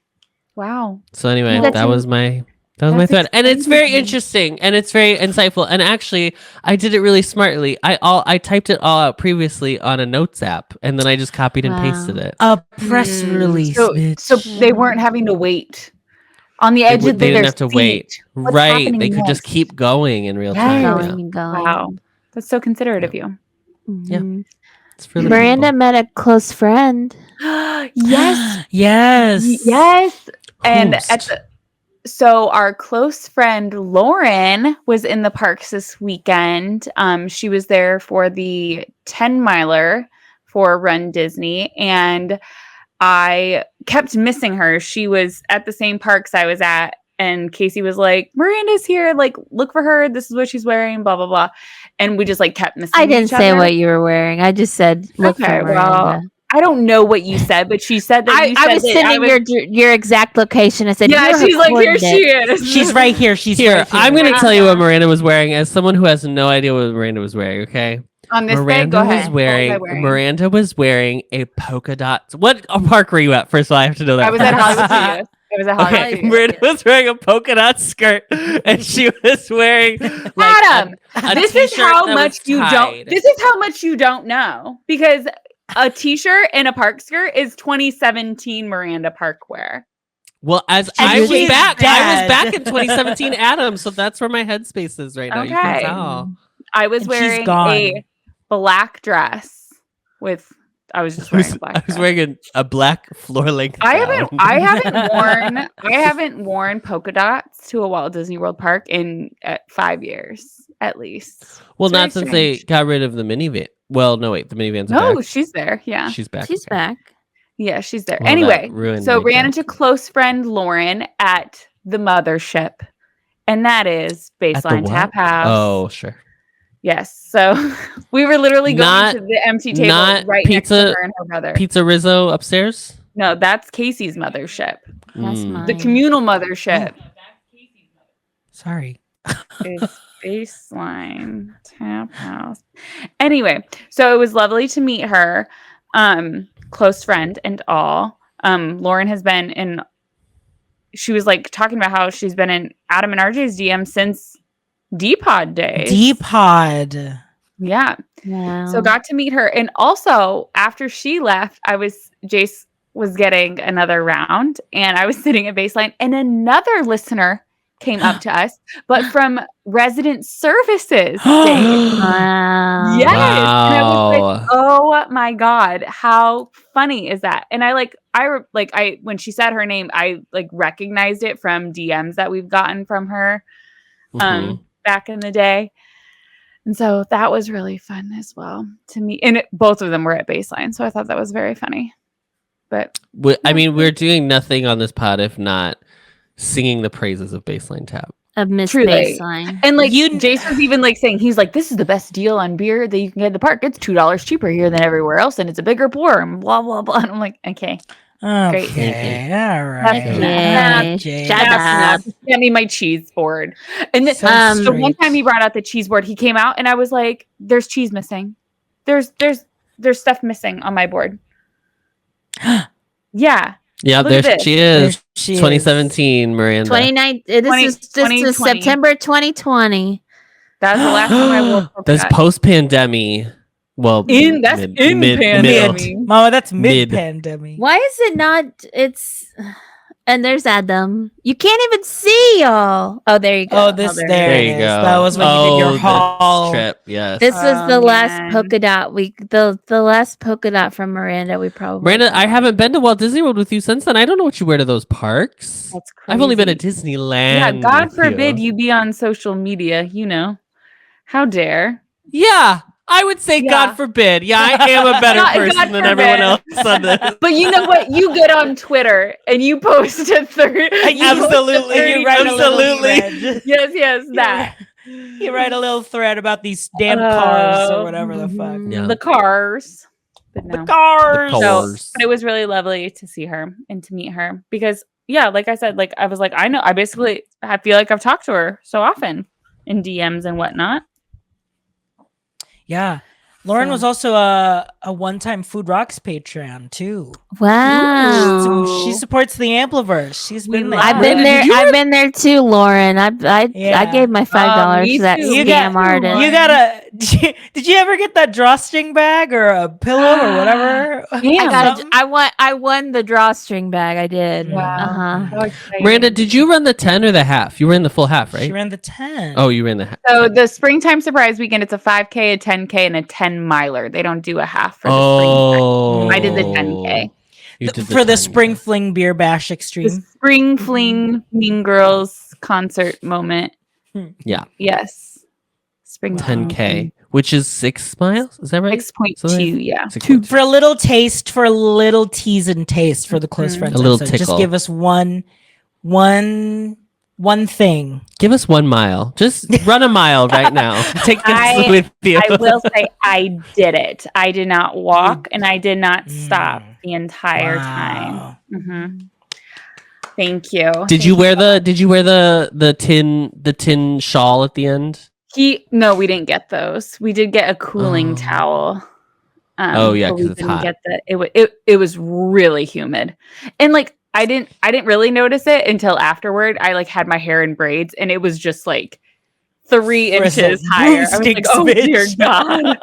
wow, So anyway, That's that it. was my thread, and it's very interesting and it's very insightful. And actually, I did it really smartly. I typed it all out previously on a notes app, and then I just copied and pasted Wow. it. A press release. so bitch. so they weren't having to wait on the edge of They their didn't have to wait. seat. What's Right? happening They could just next? keep going in real Yes. time. going Yeah. and going. Wow, that's so considerate of you. Mhm. It's for the Miranda people. met a close friend. Yes, Yes. yes, and Host. so our close friend Lauren was in the parks this weekend. She was there for the 10 miler for Run Disney, and I kept missing her. She was at the same parks I was at, and Casey was like, Miranda's here, like, look for her, this is what she's wearing, blah blah blah. And we just like kept missing I didn't each say other. what you were wearing. I just said look Okay, for well, Miranda. I don't know what you said, but she said that I was sending your exact location. I said, yeah, "You're she's like, here recording she it." is. She's right here. She's Here, right here. I'm going to tell you what Miranda was wearing as someone who has no idea what Miranda was wearing, okay? On this day, Miranda go ahead. was wearing Miranda was wearing a polka dot. What park were you at? First of all, I have to know that. I was at Hollywood Studios. I was at Hollywood Okay, Studios. Miranda was wearing a polka dot skirt, and she was wearing like Adam, a this is t-shirt how that much was you tied. don't. This is how much you don't know, because a t-shirt and a park skirt is 2017 Miranda Park wear. Well, as And I was she's back, I dead. was back in 2017, Adam. So that's where my headspace is right now. You can Okay. tell. I was And she's wearing gone. a black dress with. I was just wearing a black I was dress. wearing a black floor length. I gown. haven't worn polka dots to a Walt Disney World park in 5 years at least. Well, It's not very since they strange. got rid of the minivan. Well, no, wait, the minivan's No, back. she's there. Yeah. She's back. She's okay. back. Yeah, she's there. Well, Anyway, that ruined so my ran joke. into close friend Lauren at the mothership, and that is At the Baseline what? Tap House. Oh, sure. Yes. So we were literally going Not- to the empty table not right next to pizza- her and her brother. Pizza Rizzo upstairs. No, that's Casey's mothership. That's Mm. mine. The communal mothership Sorry. is Baseline Tap House. Anyway, so it was lovely to meet her, close friend and all. Lauren has been in. She was like talking about how she's been in Adam and RJ's DM since D-Pod days. D-Pod. Yeah. Wow. So got to meet her. And also after she left, Jace was getting another round and I was sitting at Baseline and another listener came up to us, but from resident services. Dave. Wow. Yes. And I was like, Wow. oh my God, how funny is that? And when she said her name, I like recognized it from DMs that we've gotten from her Mhm. back in the day. And so that was really fun as well to meet. And both of them were at Baseline. So I thought that was very funny. But I mean, we're doing nothing on this pod if not singing the praises of Baseline Tap. A Miss Truly. Baseline. and like Jace was even like saying, he's like, this is the best deal on beer that you can get at the park. It's $2 cheaper here than everywhere else, and it's a bigger pour and blah blah blah. And I'm like, okay. Great. Okay. All right. Okay. Jay. Shut That's up. enough. Get me my cheese board. And So the one sweet. time he brought out the cheese board, he came out and I was like, there's cheese missing. There's stuff missing on my board. Yeah. Yeah, Look there at this. she is. There she is. 2017, Miranda. 29. This is 2020. September 2020. That was the last time I wore polka That's dots. post-pandemic. Well, That's in pandemic. mid. Mama, that's Mid. mid-pandemic. Why is it not? It's. And there's Adam. You can't even see y'all. Oh, there you go. Oh, there There it you is. go. That was when you did your the haul. trip. Yes. This was the last man. polka dot the last polka dot from Miranda. We probably Miranda, I haven't been to Walt Disney World with you since then. I don't know what you wear to those parks. That's crazy. I've only been to Disneyland. Yeah, God with forbid you be on social media, How dare. Yeah, I would say Yeah. God forbid. Yeah, I am a better God person than forbid. everyone else on this. But you know what? You get on Twitter and you post a third. Absolutely, You write a little absolutely. thread. Yes, that. You write a little thread about these damn cars or whatever the fuck. Yeah. The cars. But no. The cars. The So, cars. but it was really lovely to see her and to meet her because, yeah, like I said, like I was like, I feel like I've talked to her so often in DMs and whatnot. Yeah. Lauren So- was also a one-time Food Rocks Patreon too. Wow. So she supports the Ampliverse. She's We been there. love I've been it. there. Did you I've been there too, Lauren. I Yeah. gave my $5 me to that too. You scam got- artist. You got did you ever get that drawstring bag or a pillow or whatever? Yeah. I won the drawstring bag. I did. Wow. Uh-huh. Miranda, did you run the 10 or the half? You were in the full half, right? She ran the 10. Oh, you ran the half. So the springtime surprise weekend, it's a 5K, a 10K, and a 10 miler. They don't do a half for the Oh, I did the 10K. You did For the 10K. Spring Fling Beer Bash The Extreme. spring fling Mean Girls concert moment. Yeah. Yes. Spring 10K. which is 6 miles. Is that right? 6.2, yeah. 6.2. For a little taste, for a little tease and taste for the close friends A little episode, just tickle. give us one thing. Give us 1 mile. Just run a mile right now. Take this with you. I will say I did it. I did not walk and I did not stop the entire time. Thank you. Did you wear the tin shawl at the end? No, we didn't get those. We did get a cooling towel. Oh yeah, but we because it's didn't hot. get it was really humid. And like I didn't really notice it until afterward. I like had my hair in braids and it was just like 3 inches higher. I was like, oh dear God.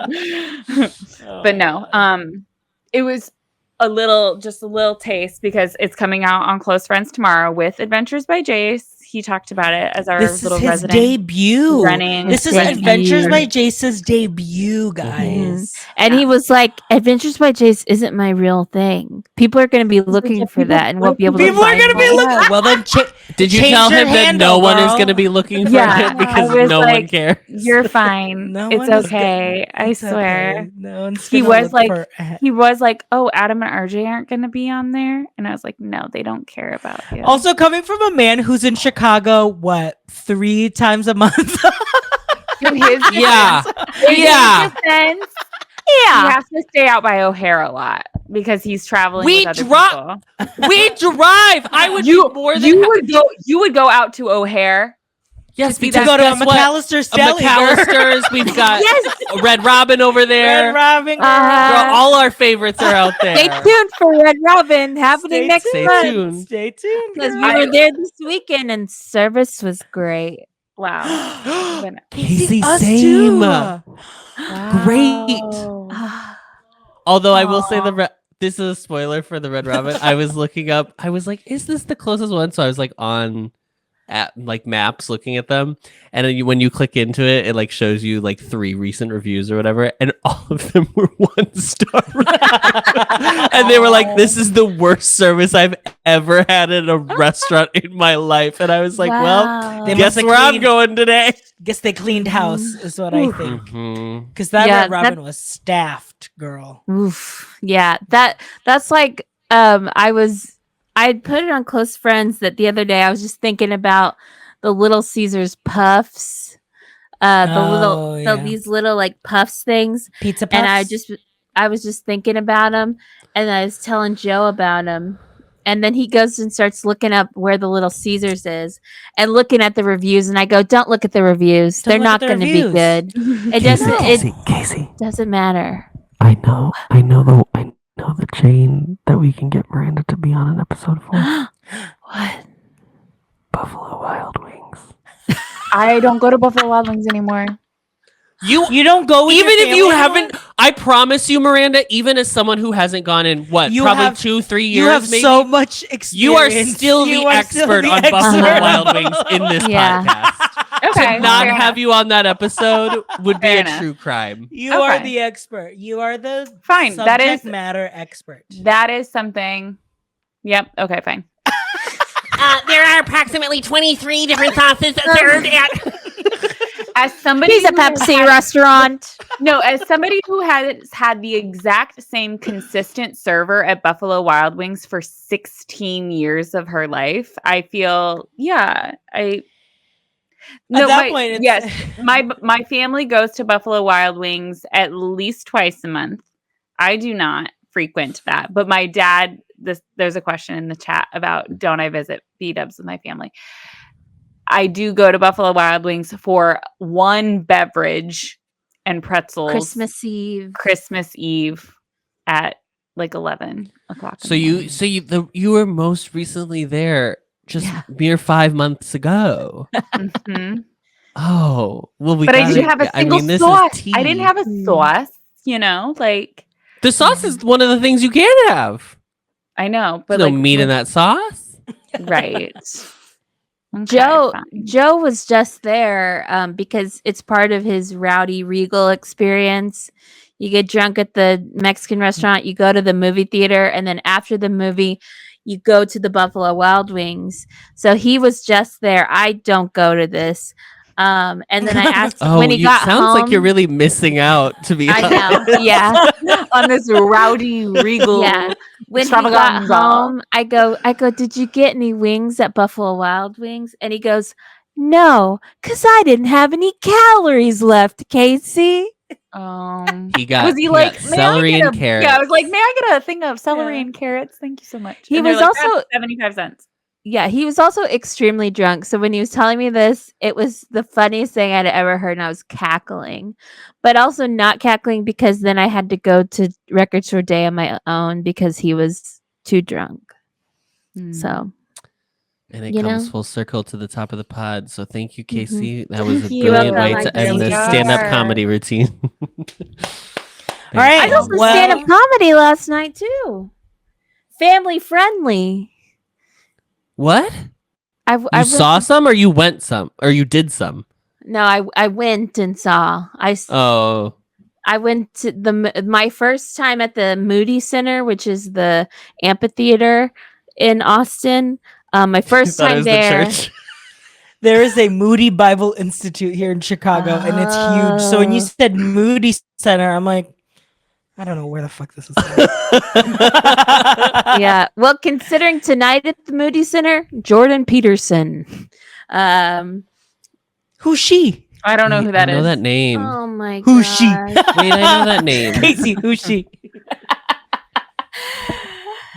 But no, it was a little taste because it's coming out on Close Friends tomorrow with Adventures by Jace. He talked about it as our This little is his resident debut. running. This is Adventures by Jace's debut, guys. And he was like, Adventures by Jace isn't my real thing. People are going to be looking for that and won't be able to People are find going to be me." looking. Well, then Did you change tell your him that handle, no one is girl. going to be looking for Yeah, it because I was no one like, cares? You're fine. No It's one is okay. I It's swear. okay. No one's He gonna was look like, for- he was like, oh, Adam and RJ aren't going to be on there. And I was like, no, they don't care about you. Also, coming from a man who's in Chicago, 3 times a month? In his Yeah. in Yeah. his defense, he has to stay out by O'Hare a lot because he's traveling We with other dro- people. We drive. I would You be more than you would go out to O'Hare. Yes, to because go to a guess what? McAllister's A Deli. McAllister's. We've got Red Robin over there. Red Robin. Girl, all our favorites are out there. Stay tuned for Red Robin happening next Stay month. tuned. Stay tuned. Because we girl. were there this weekend and service was great. Wow. Casey, us same. too. Great. Wow. Although I will say this is a spoiler for the Red Robin. I was looking up. I was like, "Is this the closest one?" So I was like on at like maps looking at them, and then when you click into it, it like shows you like 3 recent reviews or whatever, and all of them were 1 star. And they were like, "This is the worst service I've ever had in a restaurant in my life." And I was like, "Well, They guess must have where I'm cleaned- going today." Guess they cleaned house, is what I think. Mhm. Because that Yeah, Red Robin was staffed, girl. Oof. Yeah, that's like I put it on Close Friends that the other day I was just thinking about the Little Caesars puffs. These little like puffs things. Pizza puffs. And I was just thinking about them and I was telling Joe about them. And then he goes and starts looking up where the Little Caesars is and looking at the reviews. And I go, don't look at the reviews. Don't They're look not at the going to be reviews. good. Casey, Doesn't matter. I know the chain that we can get Miranda to be on an episode for. What? Buffalo Wild Wings. I don't go to Buffalo Wild Wings anymore. You don't go with Even your if you family haven't, I promise you, Miranda, even as someone who hasn't gone in probably 2-3 years, You have maybe, so much experience. you are still the expert on Buffalo Wild Wings in this Yeah. podcast. Okay. To not fair have you on that episode would be Fair a enough. true crime. You are Okay. the expert. You are the Fine, that subject is- matter expert. That is something. Yep. Okay, fine. There are approximately 23 different sauces served at. As somebody He's a who has Pepsi had- restaurant. No, as somebody who has had the exact same consistent server at Buffalo Wild Wings for 16 years of her life, I feel, At that point, it's- yes, my family goes to Buffalo Wild Wings at least twice a month. I do not frequent that, but my dad. There's a question in the chat about don't I visit B-dubs with my family? I do go to Buffalo Wild Wings for one beverage and pretzels Christmas Eve at like 11 o'clock. So you were most recently there just mere 5 months ago. Mhm. Oh, well, But I didn't have a single this sauce. is tea. I didn't have a sauce, like The sauce is one of the things you can have. I know, but There's like no meat in that sauce. right. Okay, Joe fine. Joe was just there because it's part of his rowdy regal experience. You get drunk at the Mexican restaurant, you go to the movie theater, and then after the movie, you go to the Buffalo Wild Wings. So he was just there. I don't go to this. And then I asked Oh, when he got sounds home. like you're really missing out, to be I honest. know. Yeah. On this rowdy, regal. Yeah. When he got extravaganza. home, I go, did you get any wings at Buffalo Wild Wings? And he goes, no, because I didn't have any calories left, Casey. He got, was he he like, got may celery I get and a, carrots. Yeah, I was like, may I get a thing of celery Yeah. and carrots? Thank you so much. He And they're was like, also- "That's 75 cents. Yeah, he was also extremely drunk. So when he was telling me this, it was the funniest thing I'd ever heard, and I was cackling, but also not cackling because then I had to go to Record Store Day on my own because he was too drunk. So, And it you comes know? full circle to the top of the pod. So thank you, Mm-hmm. Casey. That was a You're brilliant welcome. way to I end this really stand-up are. comedy routine. All right. I also stand-up comedy last night too. Family friendly. What? I You went saw to- some, or you went some, or you did some? No, I went and saw. Oh, I went to my first time at the Moody Center, which is the amphitheater in Austin. My first thought it time was there. the church. There is a Moody Bible Institute here in Chicago, and it's huge. So when you said Moody Center, I'm like, I don't know where the fuck this is. Yeah. Well, considering tonight at the Moody Center, Jordan Peterson. Who's she? I don't know who that I know is. that name. Oh my god. Who's she? Wait, I know that name. Casey, who's she?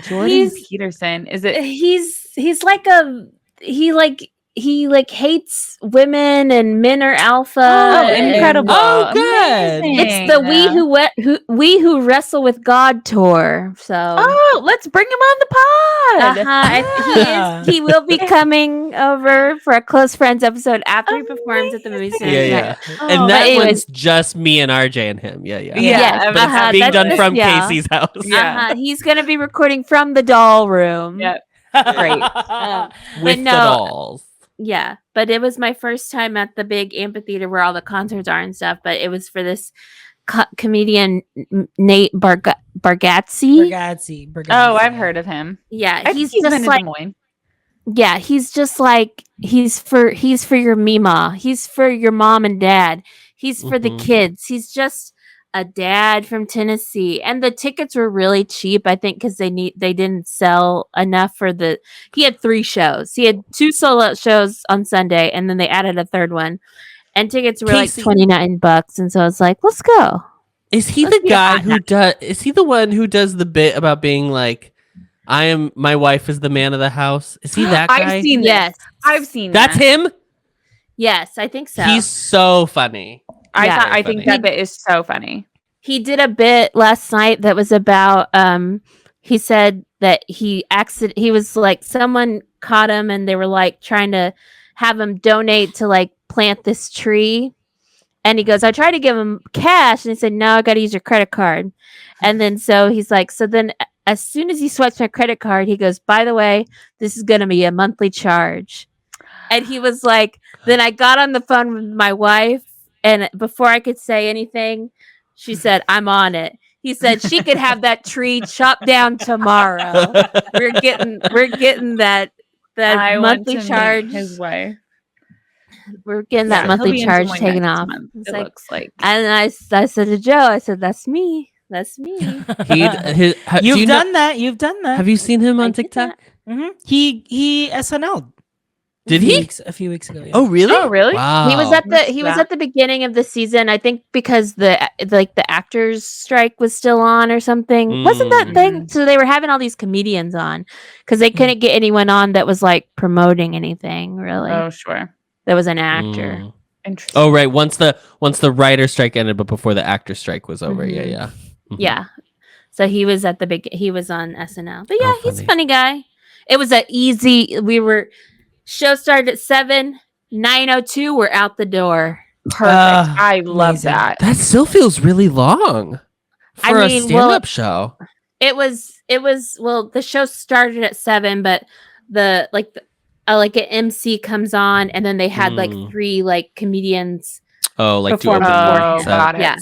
Jordan He's- Peterson. Is it? He's like he hates women and men are alpha. Oh, and- incredible! Oh, good. It's the we who wrestle with God tour. So Oh, let's bring him on the pod. Uh-huh. He will be coming over for a close friends episode after he performs at the movie center. Yeah, tonight. yeah. And Oh, that but anyways- one's just me and RJ and him. Yeah, yeah. Yeah, But it's being done from Casey's house. Yeah. He's gonna be recording from the doll room. Yep. With Great. But the no, dolls. Yeah, but it was my first time at the big amphitheater where all the concerts are and stuff. But it was for this comedian Nate Bargatze. Bargatze. Oh, I've heard of him. Yeah, I think he's he's been just in like Des Moines. yeah, he's just like he's for your Mima. He's for your mom and dad. He's for the Mhm. kids. He's just a dad from Tennessee, and the tickets were really cheap. I think because they didn't sell enough for the. He had 3 shows. He had 2 solo shows on Sunday, and then they added a third one, and tickets were Casey- like $29. And so I was like, let's go. Is he Let's the be guy hot who does? Is he the one who does the bit about being like, my wife is the man of the house"? Is he that guy? I've seen Yes, this. I've seen That's that. him. yes, I think so. He's so funny. Yeah. I think Funny. that bit is so funny. He did a bit last night that was about he said that he was like someone caught him and they were like trying to have him donate to like plant this tree, and he goes, I tried to give him cash and he said, no, I gotta use your credit card. And then so he's like, so then as soon as he swipes my credit card, he goes, by the way, this is gonna be a monthly charge. And he was like, then I got on the phone with my wife, and before I could say anything, she said, I'm on it. He said she could have that tree chopped down tomorrow. We're getting that I want monthly to meet charge. his wife. We're getting Yeah, that he'll monthly be in charge Des Moines taken next off. month, It's It like, looks like. and I said to Joe, I said, that's me. That's me. You've done that. You've done that. Have you seen him I on did TikTok? Mhm. He SNL. Did he? A few weeks ago. Yeah. Oh, really? Oh, really? Wow. He was at Missed he was that. at the beginning of the season, I think, because the actors strike was still on or something. Wasn't that thing? So they were having all these comedians on because they couldn't get anyone on that was like promoting anything really. Oh, sure. That was an actor. Mm. Interesting. Oh, right. Once the writer strike ended, but before the actor strike was over. Mhm. Yeah, yeah. Mhm. Yeah. So he was at he was on SNL. But yeah, Oh, he's a funny. funny guy. It was show started at 7, 9:02, we're out the door. Perfect. I love amazing. that. That still feels really long I for a mean, well, stand-up show. It was well, the show started at 7, but like an MC comes on and then they had like 3 like comedians. Oh, like to perform open before. the Oh, got it. Yeah.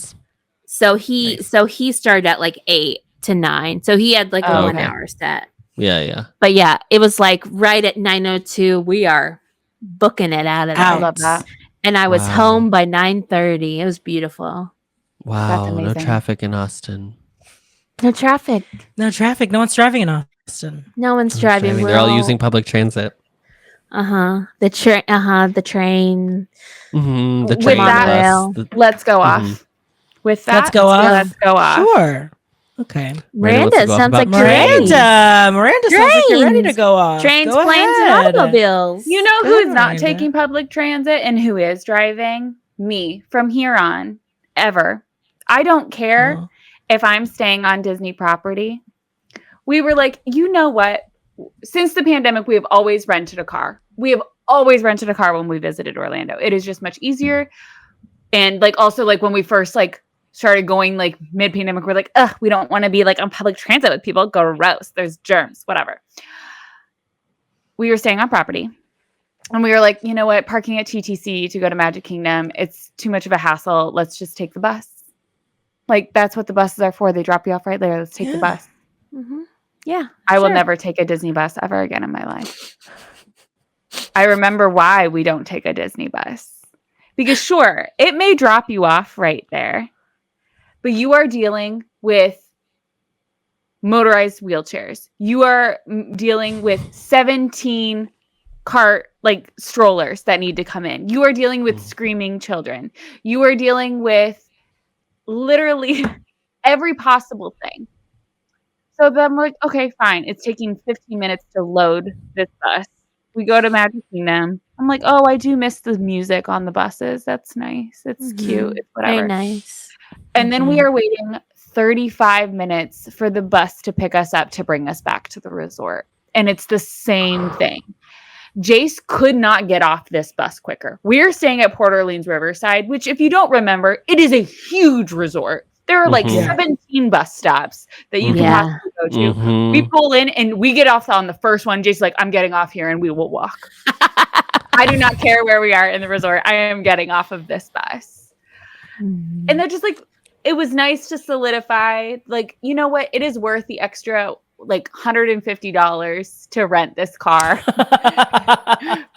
So he started at like 8 to 9. So he had like a Oh, 1 okay. hour set. Yeah, yeah. But yeah, it was like right at 9:02 we are booking it out of I there. love that. and I was Wow. home by 9:30. It was beautiful. Wow, no amazing. traffic in Austin. No traffic. No traffic. No one's driving in Austin. No one's No driving. They're all using public transit. The train. The train. The With train, that- the bus. Let's go off. With that, Let's go off. Let's go off. Sure. Okay. Miranda wants to Miranda go off sounds like about you're ready. Miranda sounds like you're ready to Trains. go off. Trains, Go planes, and ahead. automobiles. You know Go who's ahead, not Miranda. taking public transit and who is driving? Me. From here on, ever. I don't care Oh. if I'm staying on Disney property. We were like, you know what? Since the pandemic, we have always rented a car. We have always rented a car when we visited Orlando. It is just much easier. And like also like when we first like started going like mid-pandemic, we're like, ugh, we don't want to be like on public transit with people. Gross. There's germs, whatever. We were staying on property. And we were like, you know what? Parking at TTC to go to Magic Kingdom, it's too much of a hassle. Let's just take the bus. Like, that's what the buses are for. They drop you off right there. Let's take the bus. Yeah. I will sure. never take a Disney bus ever again in my life. I remember why we don't take a Disney bus. Because sure, it may drop you off right there, but you are dealing with motorized wheelchairs. You are dealing with 17 cart like strollers that need to come in. You are dealing with screaming children. You are dealing with literally every possible thing. So then we're like, okay, fine. It's taking 15 minutes to load this bus. We go to Magic Kingdom. I'm like, oh, I do miss the music on the buses. That's nice. It's cute. It's whatever. Very nice. And then we are waiting 35 minutes for the bus to pick us up to bring us back to the resort. And it's the same thing. Jace could not get off this bus quicker. We're staying at Port Orleans Riverside, which if you don't remember, it is a huge resort. There are like 17 bus stops that you can possibly go to. We pull in and we get off on the first one. Jace's like, I'm getting off here and we will walk. I do not care where we are in the resort. I am getting off of this bus. And they're just like, it was nice to solidify, like, you know what? It is worth the extra like $150 to rent this car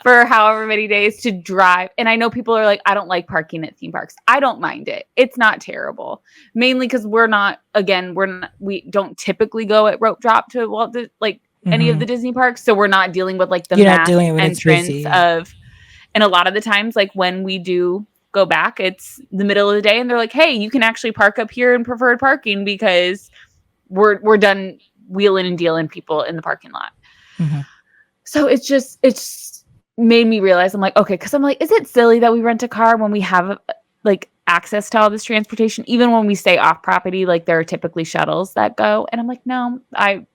for however many days to drive. And I know people are like, I don't like parking at theme parks. I don't mind it. It's not terrible. Mainly because we don't typically go at rope drop to any of the Disney parks. So we're not dealing with like the mass entrance of, and a lot of the times, like when we do go back, it's the middle of the day and they're like, hey, you can actually park up here in preferred parking because we're done wheeling and dealing people in the parking lot. So it's made me realize, I'm like, okay, because I'm like, is it silly that we rent a car when we have like access to all this transportation? Even when we stay off property, like there are typically shuttles that go. And I'm like, no, I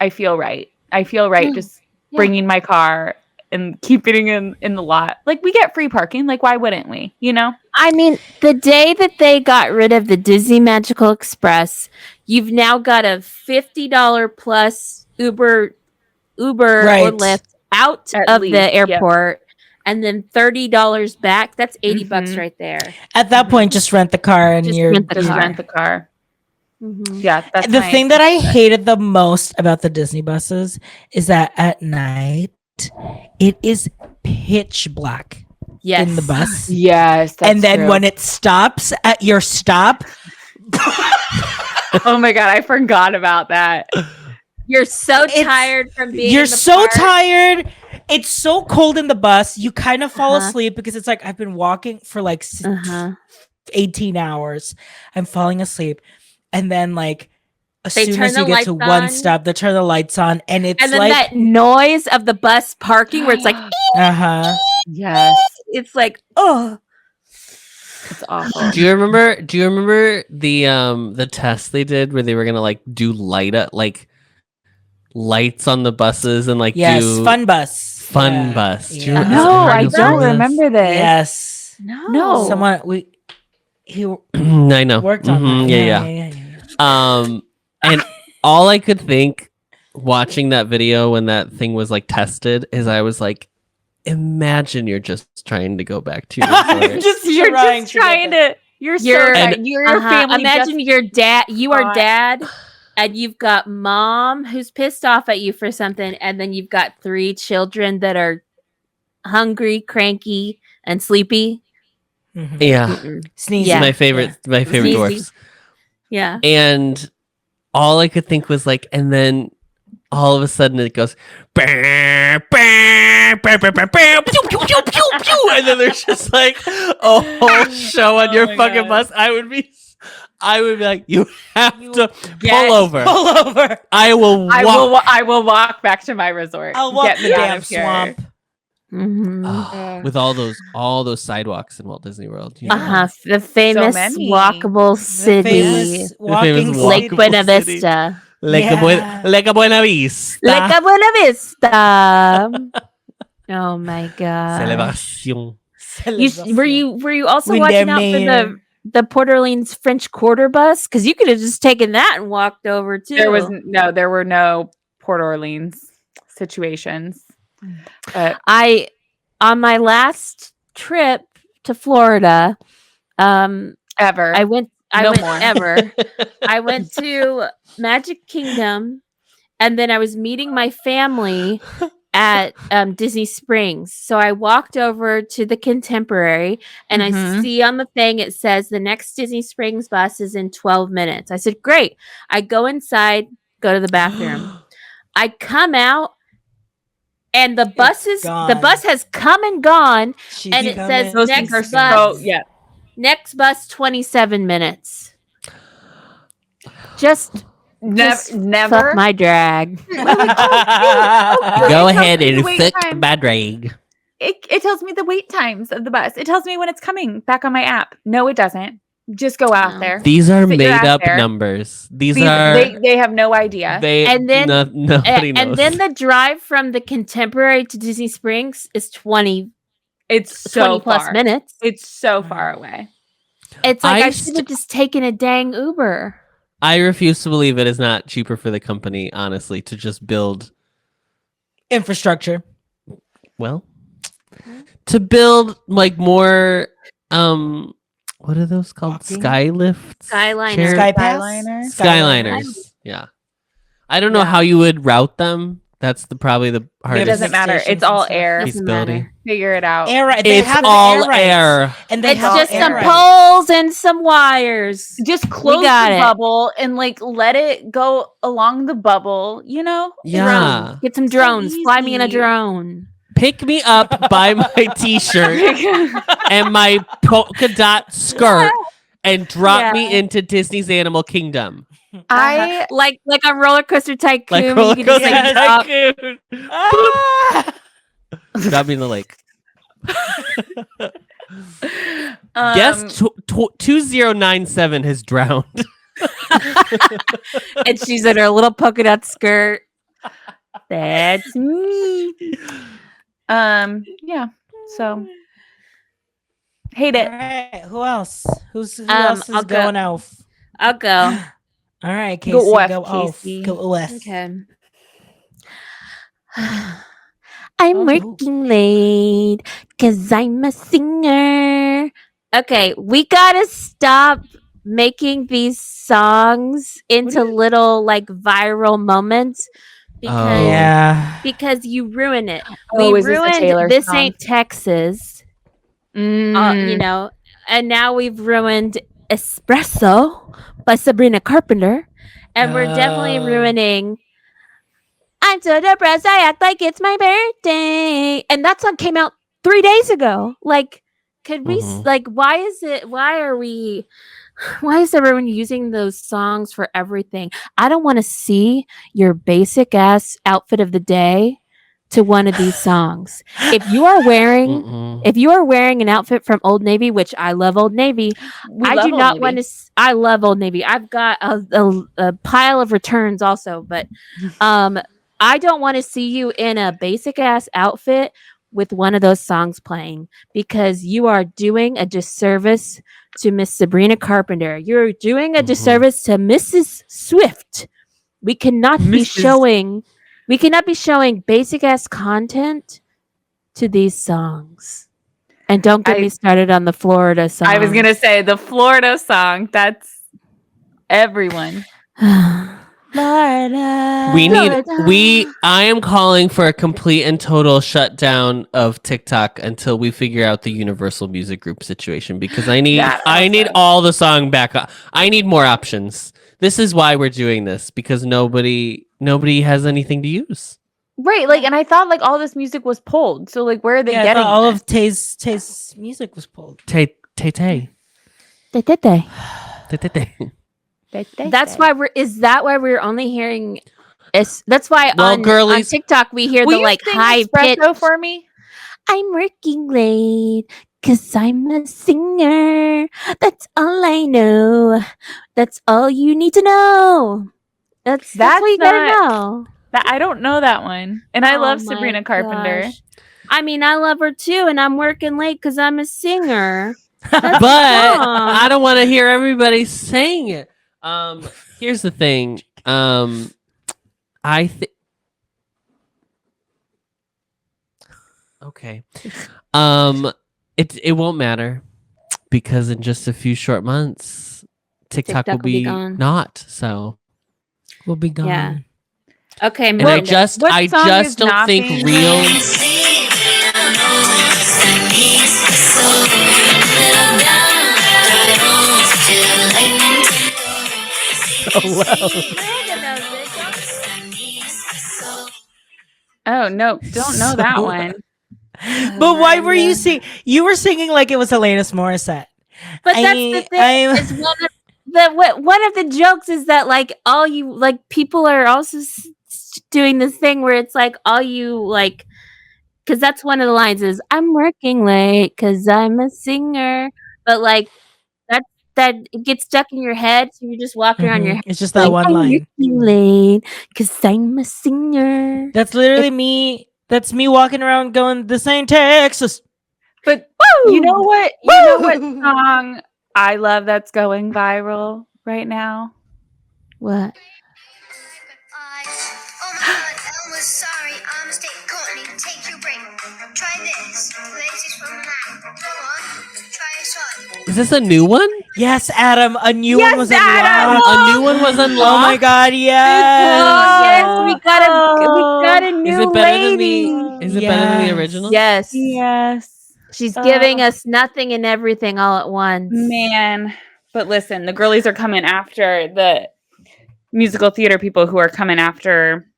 feel right. I feel right just bringing my car and keeping it in the lot. Like we get free parking. Like why wouldn't we? You know? I mean, the day that they got rid of the Disney Magical Express, you've now got a $50 plus Uber or Lyft out of the airport, and then $30 back. That's $80 right there. At that point, just rent the car and rent the car. Yeah, that's the thing that I hated the most about the Disney buses is that at night it is pitch black in the bus. Yes, and then when it stops at your stop, oh my god, I forgot about that. You're so tired from being. You're so tired. It's so cold in the bus. You kind of fall asleep because it's like I've been walking for like 18 hours. I'm falling asleep, and then like as soon as you get to one stop, they turn the lights on, and it's then like that noise of the bus parking where it's like, yes, it's like, oh, it's awful. Do you remember the test they did where they were gonna like do lights on the buses and like do fun bus. No, I don't remember this. Yes, no. Someone I know worked on that. Yeah. And all I could think watching that video when that thing was like tested is I was like, imagine you're just trying to go back to your resort. Your family. Imagine your dad. You are dad, and you've got mom who's pissed off at you for something, and then you've got 3 children that are hungry, cranky, and sleepy. Mhm. Yeah. Sneezy. Yeah. My favorite Sneezy. dwarfs. Yeah. And all I could think was like, and then all of a sudden it goes, "Bah, bah, bah, bah, bah, bah, pew, pew, pew, pew, pew," and then there's just like a whole show on your my fucking God. bus. I would be like, you have to get- pull over. Pull over. I will walk. I will walk back to my resort. I'll walk Get the me out damn of here. swamp. Mhm. Oh, with all those sidewalks in Walt Disney World. You know? Uh-huh. The famous many. walkable The city. famous walking famous Lake walkable city. Buena city. Vista. Yeah. Like a Buena Vista. Lake Buena Vista. Oh my god. Celebration. Were you also Win watching them out for near. the Port Orleans French Quarter bus? Because you could have just taken that and walked over too. There were no Port Orleans situations. But On my last trip to Florida, ever. I went No more. ever. I went to Magic Kingdom, and then I was meeting my family at Disney Springs. So I walked over to the Contemporary, and I Mhm. see on the thing it says the next Disney Springs bus is in 12 minutes. I said, "Great." I go inside, go to the bathroom. I come out, and the bus gone. has come and gone, She's and it says Those next things bus. are so yeah. Next bus 27 minutes. Just Never. fuck my drag. Go It ahead tells me the and wait fuck time. my drag. It tells me the wait times of the bus. It tells me when it's coming back on my app. No, it doesn't. Just go out No. there. These are Sit your made ass up there. numbers. These These- are they have no idea. And then- nobody knows. And then the drive from the Contemporary to Disney Springs is 20 It's so plus far. minutes. It's so far away. It's like I I should have just taken a dang Uber. I refuse to believe it is not cheaper for the company, honestly, to just build Infrastructure. to build like more what are those called? Walking? Sky lifts? Skyliner. Chair- Sky Pass? Skyliner? Skyliners. Yeah. I don't know Yeah. how you would route them. That's probably the It hardest doesn't matter. stations It's all and stuff. air. Doesn't feasibility. matter. Figure it out. Air right. They It's have the all air rights. air. And they It's have just air some rights. poles and some wires. Just close got the it. bubble and like let it go along the bubble, you know? Yeah. Drones. Get some So drones. Fly me in a easy. drone. Pick me up by my t-shirt and my polka dot skirt and drop me Yeah. into Disney's Animal Kingdom. I like a roller coaster tycoon. Like you roller can just, coaster like, drop- tycoon. Ah! Drop me in the lake. um, Guess 2097 has drowned. and she's in her little polka dot skirt. That's me. yeah. So hate it. All right. Who else? Who else is I'll go. going off? I'll go. All right, Casey. Go off, Go off. Casey. Go off. Okay. I'm Oh. working late because I'm a singer. Okay, we gotta stop making these songs into little like viral moments because Oh. Yeah. because you ruin it. Oh, We is this a ruined Taylor This song? Ain't Texas. You know, and now we've ruined Espresso by Sabrina Carpenter, and we're definitely Oh. ruining I'm so depressed I act like it's my birthday, and that song came out 3 days ago. Like, could we Mhm. like why is everyone using those songs for everything? I don't want to see your basic ass outfit of the day to one of these songs. If you are wearing an outfit from Old Navy, which I love Old Navy, I do not want to. I love Old Navy. I've got a pile of returns also, but I don't want to see you in a basic ass outfit with one of those songs playing because you are doing a disservice to Miss Sabrina Carpenter. You're doing a Mhm. disservice to Mrs. Swift. We cannot be showing basic ass content to these songs. And don't get me started on the Florida song. I was gonna say the Florida song. That's everyone. Florida. I am calling for a complete and total shutdown of TikTok until we figure out the Universal Music Group situation, because I need all the song back up. I need more options. This is why we're doing this, because nobody has anything to use. Right, like, and I thought like all this music was pulled. So like, where are they Yeah, I getting thought all this? of Tay's music was pulled. Tay. That's why is that why we're only hearing that's why on girlies, TikTok we hear Will the you like sing high pitch Espresso for me? I'm working late cuz I'm a singer. That's all I know. That's all you need to know. That's what you gotta know. That I don't know that one. And I love Oh my Sabrina Carpenter. gosh. I mean, I love her too, and I'm working late because I'm a singer. but I don't want to hear everybody saying it. Here's the thing. I think. Okay. It won't matter, because in just a few short months, TikTok will be gone. not. So We'll be gone. Yeah. Okay, and I just don't think real. Oh no, don't know that one. But why were you singing? You were singing like it was Alanis Morissette. But that's the thing. Is one of the jokes is that like all you like people are also doing this thing where it's like all you like, because that's one of the lines is I'm working late because I'm a singer, but like that it gets stuck in your head, so you're just walking around your head. It's just that one I'm line. working late because I'm a singer. That's literally me. That's me walking around going, "This ain't Texas." But you know what? You know what song I love that's going viral right now? What? Oh my god, Elmo's sorry, I'm a mistake. Courtney, take your break. Try this. Laces from an eye. Go on, try a shot. Is this a new one? Yes, Adam. A new one was Adam! unlocked. A new one was unlocked. Oh my god, yes. Yes, we got a new Is it better than lady. Is it better than the original? Yes. Yes. She's giving us nothing and everything all at once. Man. But listen, the girlies are coming after the musical theater people who are coming after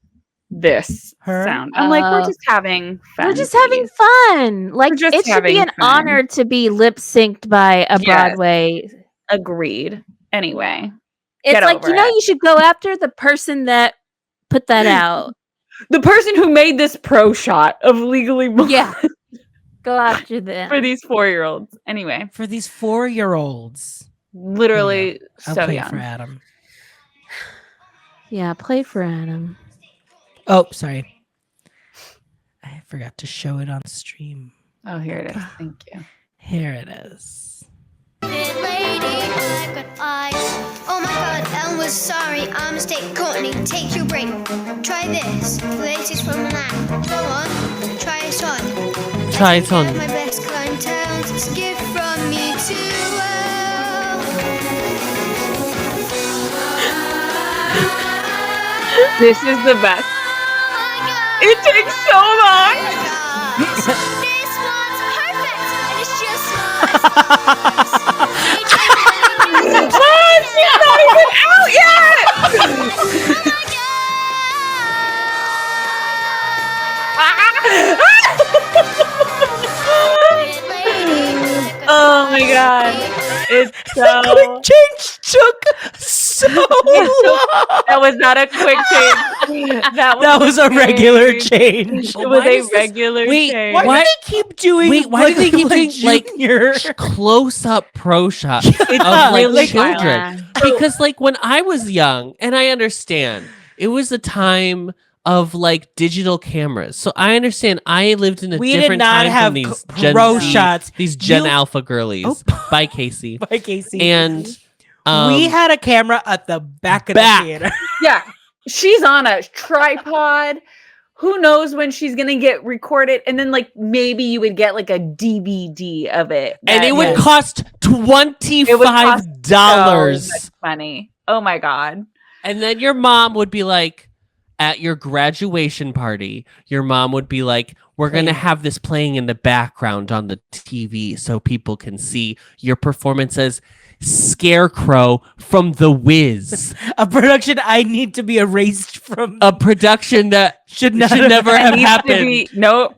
this Her? sound. I'm like, we're just having fun. We're just having fun. Like, just it should be having an fun. honor to be lip synced by a Yes. Broadway. Agreed. Anyway. It's Get like, over you know, it. you should go after the person that put that out. The person who made this pro shot of Legally Blonde Yeah. Go after them. for these 4-year-olds. Anyway. For these 4-year-olds. Literally I'll so play young. for Adam. Yeah, play for Adam. Oh, sorry. I forgot to show it on stream. Oh, here it is. Thank you. Here it is. Lady, I've got eyes. Oh my god, Elmo's sorry, I'm a mistake. Courtney, take your break. Try this. Laces from an eye. Go on, try a shot. Try it on. My best clientele, it's a gift from me to This is the best. It takes so long. This one's perfect, and it's just mine. She's not even out yet. Oh my god. It's so Quick change took so long. That was not a quick change. That was a regular change. It was a regular change. Why do they keep doing? Wait, why do they keep doing like Junior? close up pro shots Yeah, of like really children? violent. Because like when I was young, and I understand, it was a time of like digital cameras. So I understand. I lived in a We did different not time have from these pro Gen Z, shots. these Gen You- Alpha girlies. By Casey. By Casey. And we had a camera at the back of Back. the theater. Yeah. She's on a tripod. Who knows when she's going to get recorded? And then, like, maybe you would get like a DVD of it. and it would Yes. cost $25. so much money. Oh my God. And then your mom would be like, at your graduation party, your mom would be like, we're going to have this playing in the background on the TV so people can see your performance as Scarecrow from The Wiz. A production I need to be erased from. A production that should never It have needs to happened. be- nope.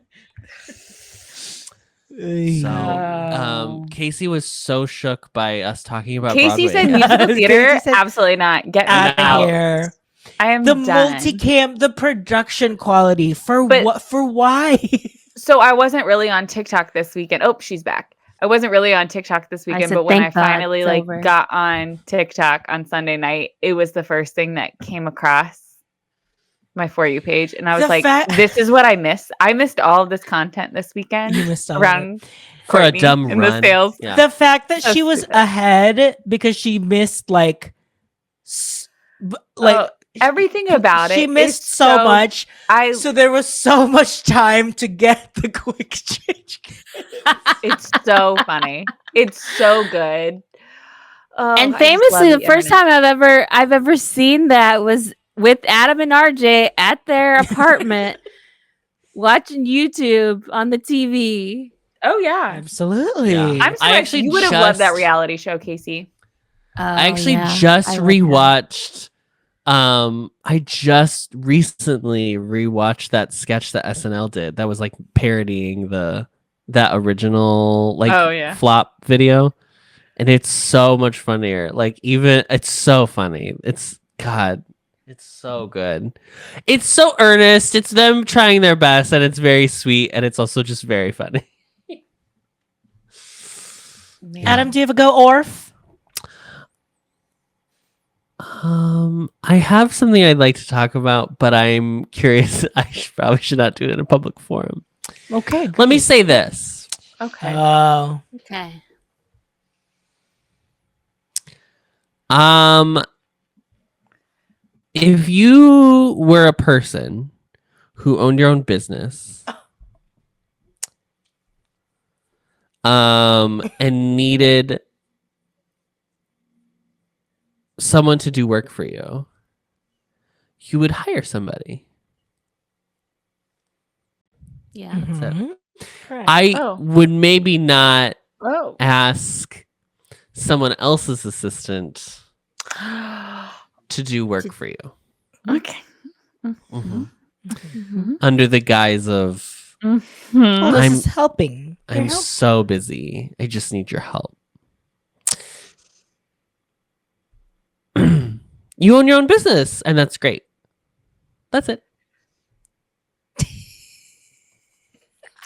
So, Casey was so shook by us talking about Casey Broadway. said musical Casey theater. said, Absolutely not. Get me out out. of here. I am The done. multicam, the production quality for But- what? For why? So I wasn't really on TikTok this weekend. Oh, she's back. I wasn't really on TikTok this weekend, said, but when I "Thank God finally it's over." got on TikTok on Sunday night, it was the first thing that came across my For You page. And I was The like, fact- this is what I missed. I missed all of this content this weekend You missed all of around For a Courtney dumb in run. the sales. Yeah. The fact that So she was stupid. ahead because she missed like Everything about she it. missed is so much. I So there was so much time to get the quick change. it's so funny. It's so good. Oh, And I just famously, love the first internet. time I've ever seen that was with Adam and RJ at their apartment watching YouTube on the TV. Oh yeah. Absolutely. Yeah. I'm surprised actually you would have loved that just- reality show, Casey. I actually Oh, yeah. just I love that. rewatched. I just recently rewatched that sketch that SNL did. That was like parodying that original like Oh, yeah. flop video, and it's so much funnier. Like even it's so funny. It's so good. It's so earnest. It's them trying their best, and it's very sweet, and it's also just very funny. Adam, do you ever go Orf? I have something I'd like to talk about, but I'm curious. Probably should not do it in a public forum. Okay. Let me say this. Okay. Oh. Okay. If you were a person who owned your own business, and needed someone to do work for you, you would hire somebody. Yeah. Mhm. Correct. I Oh. would maybe not Oh. ask someone else's assistant to do work for you. Okay. Mhm. Mhm. Under the guise of, Well, Mhm. this I'm- is helping. They're I'm help- so busy. I just need your help. You own your own business, and that's great. That's it.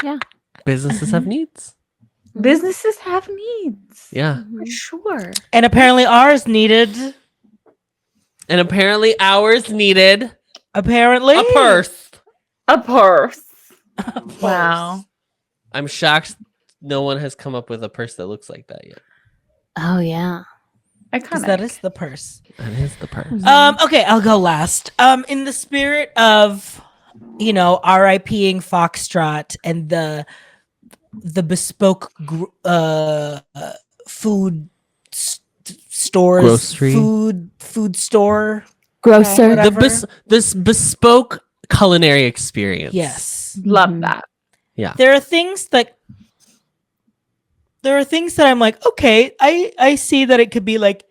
Yeah. Businesses have needs. Businesses have needs. Yeah. For sure. And apparently ours needed. And apparently ours needed Apparently. a purse. A purse. purse. Wow. I'm shocked no one has come up with a purse that looks like that yet. Oh yeah. Because that is the purse. That is the purse. Okay, I'll go last. In the spirit of, RIPing Foxtrot and the bespoke food stores, Grocery. food store. Grocer. whatever. This bespoke culinary experience. Yes, Love Mhm. that. there are things that I'm like, okay, I see that it could be like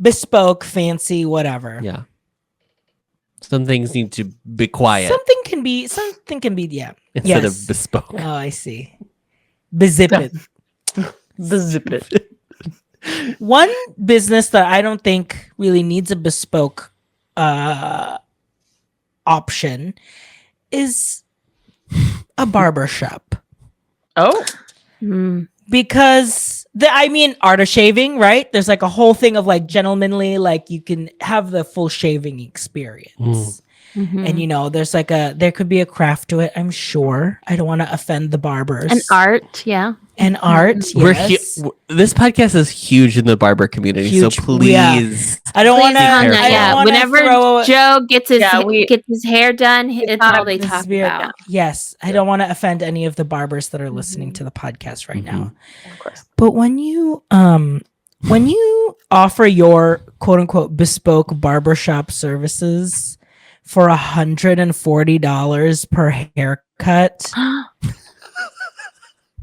bespoke, fancy, whatever. Yeah. Some things need to be quiet Something can be, yeah. instead yes. of bespoke. Oh, I see. Bezipit. Bezipit. One business that I don't think really needs a bespoke option is a barber shop. Oh. Mm. Because art of shaving, right? There's like a whole thing of like gentlemanly, like you can have the full shaving experience. Mhm. And there's like there could be a craft to it, I'm sure. I don't want to offend the barbers. And art. Yeah. And art. We're Yes. this podcast is huge in the barber community, Huge, so please. yeah. I don't Please want to. on careful. that, yeah. Whenever Joe gets his gets his hair done, it's not all a they talk about. Yes, I don't want to offend any of the barbers that are listening to the podcast right now. Of course. But when you offer your quote unquote bespoke barbershop services for $140 per haircut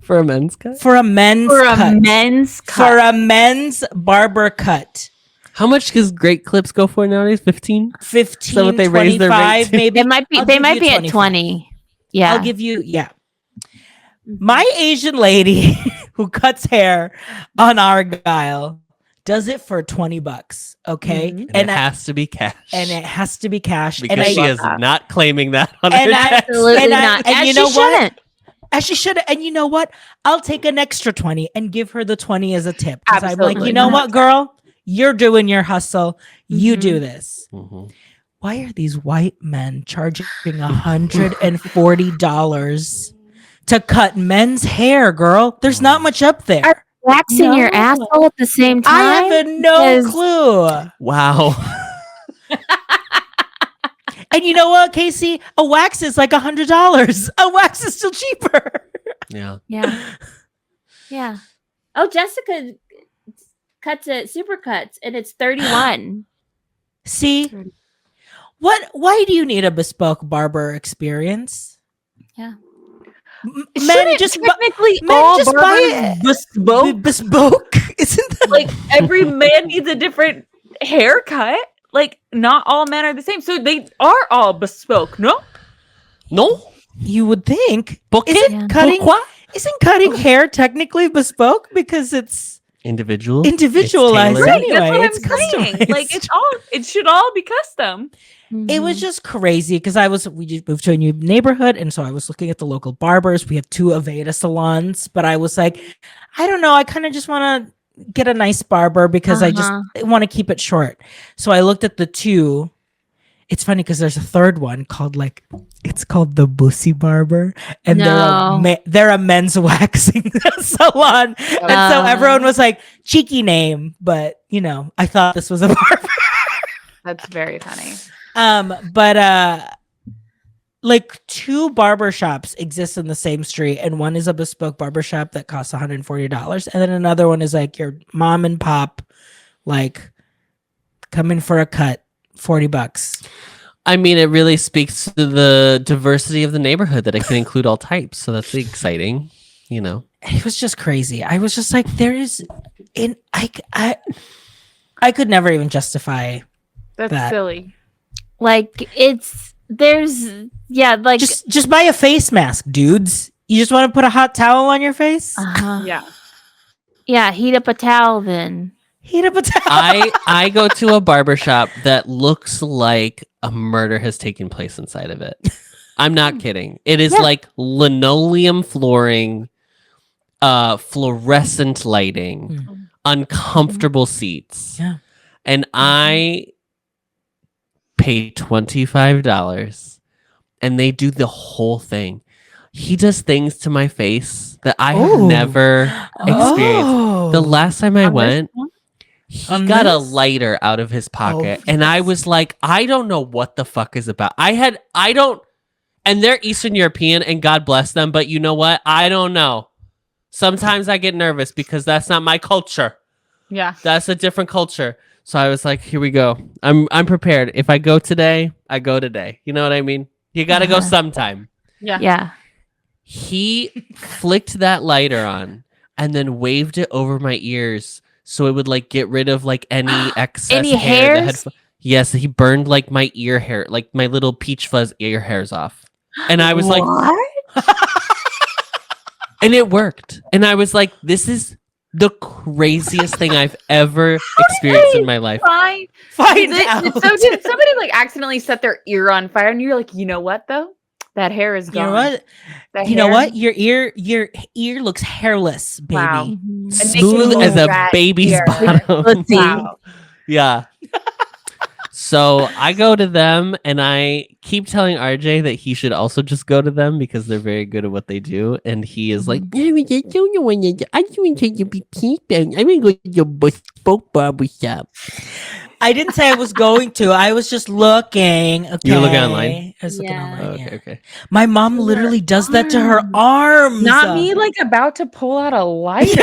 For a men's cut? for a men's For cut. a men's cut. For a men's barber cut. How much does great clips go for nowadays? 15? 15, So what they raise their rate 25, to? maybe. They might be. I'll They give might you be at 25. 20. Yeah. I'll give you, My Asian lady who cuts hair on Argyle does it for $20. Okay. Mhm. And it has to be cash. and it has to be cash. because and she is that. not claiming that on her And I- text. Absolutely and not. and And you she know what? shouldn't. As she should. And you know what? I'll take an extra 20 and give her the 20 as a tip. Because I'm like, Absolutely. you know what, girl? You're doing your hustle. You Mhm. do this. Mhm. Why are these white men charging $140 to cut men's hair, girl? There's not much up there. Are Waxing your No. asshole at the same time. I have no Because- clue. Wow. And you know what, Casey? A wax is like $100. A wax is still cheaper. Yeah. Yeah. Yeah. Oh, Jessica cuts it super cuts and it's 31. See? Why do you need a bespoke barber experience? Yeah. Men Shouldn't just technically men all just buy barbers it. bespoke? bespoke? Isn't that Like every man needs a different haircut. Like not all men are the same, so they are all bespoke. No, No? you would think? Pourquoi? Isn't cutting Pourquoi? hair technically bespoke because it's Individual. individualized? It's tailored. Anyway, that's what I'm it's saying. customized. Like it should all be custom. It was just crazy because we just moved to a new neighborhood, and so I was looking at the local barbers. We have 2 Aveda salons, but I was like, I don't know. I kind of just want to get a nice barber because I just want to keep it short. So I looked at the 2. It's funny because there's a third one called it's called the Bussy Barber, and No. they're a men's waxing salon, and so everyone was like cheeky name, but I thought this was a barber. That's very funny. But like 2 barbershops exist in the same street, and one is a bespoke barbershop that costs $140, and then another one is like your mom and pop, like come in for a cut, $40. I mean, it really speaks to the diversity of the neighborhood that it can include all types. So that's exciting, It was just crazy. I was just like, I could never even justify. That's That. silly. like like Just buy a face mask, dudes. You just want to put a hot towel on your face? Yeah. Yeah, heat up a towel then. Heat up a towel. I go to a barbershop that looks like a murder has taken place inside of it. I'm not kidding. It is Yeah. like linoleum flooring, fluorescent lighting, uncomfortable seats. Yeah. And I pay $25 and they do the whole thing. He does things to my face that I have Oh. never experienced. Oh. The last time I On this went, one? he On got a this? lighter out of his pocket, Oh, and I was like, I don't know what the fuck is about. And they're Eastern European, and God bless them, but you know what? I don't know. Sometimes I get nervous because that's not my culture. Yeah. That's a different culture. So I was like, here we go. I'm prepared. If I go today, I go today. You know what I mean? You got to go sometime. Yeah. Yeah. He flicked that lighter on and then waved it over my ears so it would like get rid of like any excess Any hair that hairs? Yes, he burned like my ear hair, like my little peach fuzz ear hairs off. And I was like, and it worked. And I was like, this is the craziest thing I've ever experienced in my life. Fine. Find out. So did somebody like accidentally set their ear on fire and you're like, you know what though? That hair is You gone. know what? That You know hair- what? Your ear looks hairless, baby. Wow. Mhm. Smooth can as a rat baby's ear. bottom. Wow. Yeah. So I go to them and I keep telling RJ that he should also just go to them because they're very good at what they do. And he is like, I'm going to go to your bespoke barbershop. I didn't say I was going to. I was just looking. Okay. You were looking online? I was looking Yeah. online. Okay, yeah. okay. My mom literally does that to her arms. Not me, like about to pull out a lighter.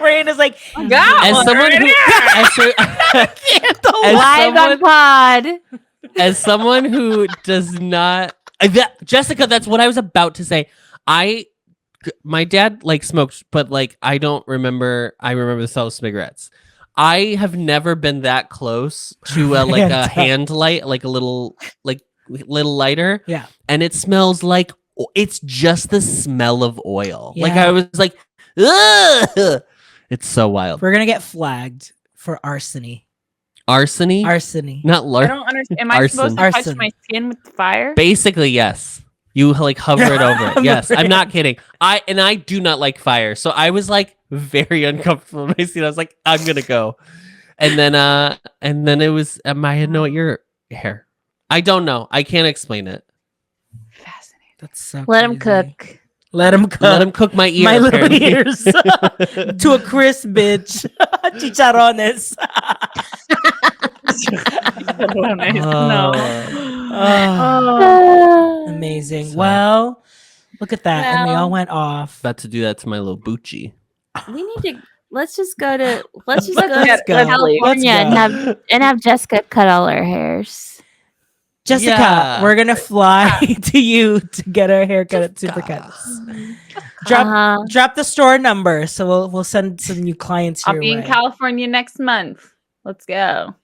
Rain is like, God, As someone who, Live on pod. as someone who does not, Jessica, that's what I was about to say. My dad like smoked, but like I don't remember. I remember the smell of cigarettes. I have never been that close to a hand light, like a little lighter. Yeah. And it smells like it's just the smell of oil. Like Yeah. I was like, ugh! It's so wild. we're gonna get flagged for arsony. Arsony, Arsony. not I lark. don't understand. Am I supposed to touch Arson. my skin with fire? Basically, yes. You like hover it over it. Yes, I'm not kidding. I do not like fire, so I was like very uncomfortable in my seat. I was like, I'm gonna go, and then it was I had no your hair. I don't know. I can't explain it. Fascinating. That's so Let him crazy. cook. Let him cook. Let him cook my ear. my little apparently. ears to a crisp, bitch. Chicharrones. No. Oh, amazing. So- well, look at that. And we all Well. went off. About to do that to my little Bucci. We need to. Let's just go to. Let's just Let's go get- to let's leave. California and Let's have Jessica cut all our hairs. Jessica, Yeah. we're gonna fly to you to get our haircut at Supercuts. Drop the store number so we'll send some new clients I'll your be in way. California next month. Let's go.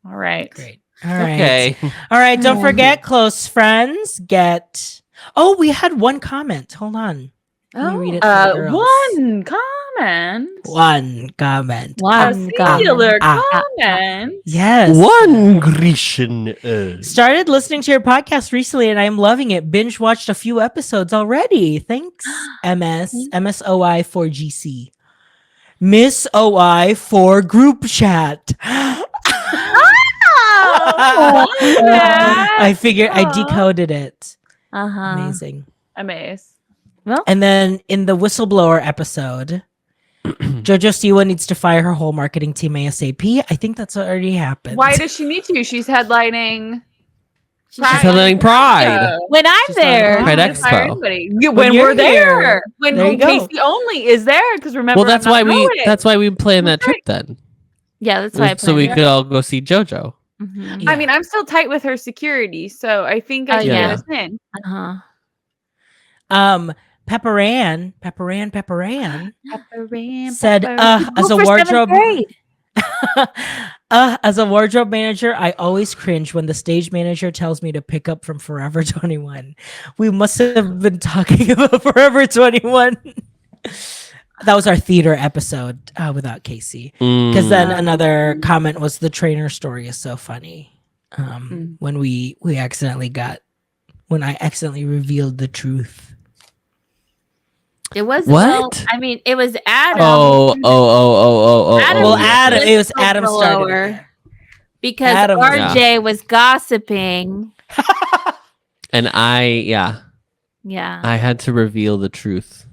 All right. Great. All right. Okay. All right. Don't Yeah. forget, close friends, Oh, we had one comment. Hold on. Let me read it to the girls. One comment. One comment. A One singular Ah. comment. Yes. One Grecian. Started listening to your podcast recently and I'm loving it. Binge watched a few episodes already. Thanks, MSOI for GC. Miss OI for group chat. I figured I decoded it. Amazing. Amaze. And then in the whistleblower episode, Jojo Siwa needs to fire her whole marketing team ASAP. I think that's already happened. Why does she need to? She's headlining. She's headlining Pride. When I'm She's there, on Pride Can't fire Expo. anybody. When When you're we're there. When There you go. Casey only is there. Because remember, Well, that's I'm why not we going. that's why we planned that trip then. yeah, that's why I So we planned could all go see JoJo. it. Mhm. Yeah. I mean, I'm still tight with her security, so I think I Oh, can yeah. get us in. Pepperan said, Go as a for seventh wardrobe grade. as a wardrobe manager, I always cringe when the stage manager tells me to pick up from Forever 21. We must have been talking about Forever 21. That was our theater episode without Casey. Because then another comment was the trainer story is so funny. When I accidentally revealed the truth. It was What? well, I mean, it was Adam. Oh. Adam Well, was Adam, the it was Adam started. whistleblower it. because Adam was- RJ was gossiping. And I Yeah. had to reveal the truth.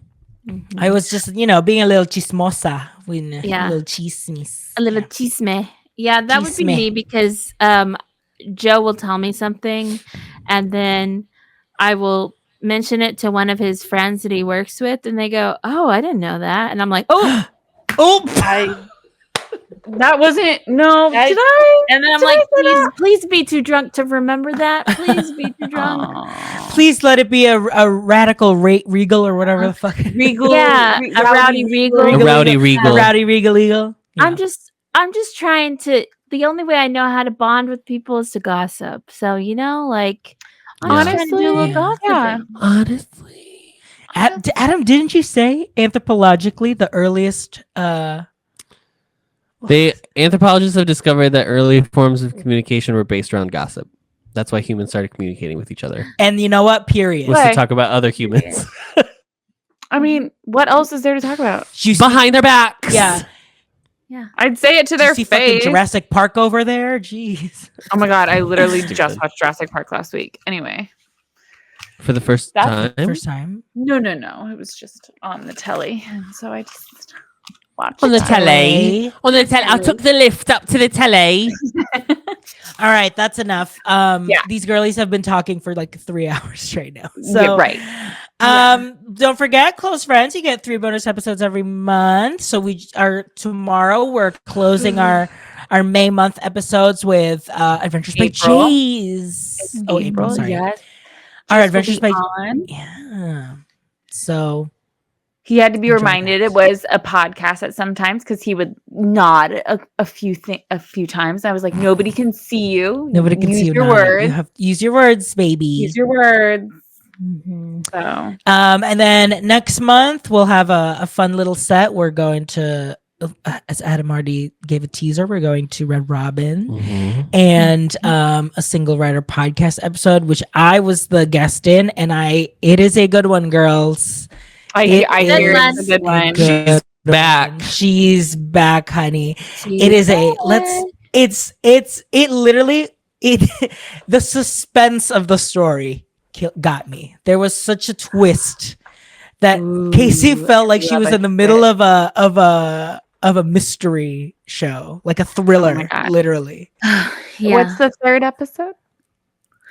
I was just, being a little chismosa. Yeah. A little chismis. A little chisme. Yeah, that would be Chisme. me because Joe will tell me something and then I will mention it to one of his friends that he works with and they go, "Oh, I didn't know that." And I'm like, "Oh, That wasn't. No. I- Did I? and then I'm Did like, I say please be too drunk to remember that. Please be too drunk." Aw. Please let it be a radical regal or whatever the fuck. Regal. Yeah, a rowdy regal. A rowdy A regal. rowdy regal eagle. I'm just trying to. The only way I know how to bond with people is to gossip. So like, I'm just trying to do a little Yeah. gossiping. Yeah. Honestly. Adam, didn't you say anthropologically the earliest Anthropologists have discovered that early forms of communication were based around gossip. That's why humans started communicating with each other. and you know what? Period. Was to Right. talk about other humans. I mean, what else is there to talk about? You see- Behind their backs. Yeah. I'd say it to Did you their see fucking face. Jurassic Park over there? Jeez. Oh my god, I literally Stupid. just watched Jurassic Park last week. Anyway, For the first That's time. First time. no, it was just on the telly, and so I just watch On the that. telly. On the telly. I took the lift up to the telly. All right, that's enough. These girlies have been talking for like 3 hours right now. So Yeah, right. don't forget, close friends. You get 3 bonus episodes every month. So we are tomorrow. We're closing our May month episodes with Adventures by April. Jays. Oh, April. Sorry. Yes. Our Jace will Adventures be by on. Yeah. So He had to be Enjoy reminded that. it was a podcast at some times because he would nod a few times. I was like, nobody can see you. nobody can Use see you. your nodding. words. You have to use your words, baby. Use your words. Mhm. So And then next month we'll have a fun little set. We're going to, as Adam already gave a teaser, we're going to Red Robin Mhm. and a single writer podcast episode, which I was the guest in, and it is a good one, girls. I It hear is it's a good one. good She's back. one. She's back, honey. She's It is back. it literally the suspense of the story got me. There was such a twist that Ooh, Casey felt like she love was a in the middle of a mystery show, like a thriller, God. literally. Yeah. What's the third episode?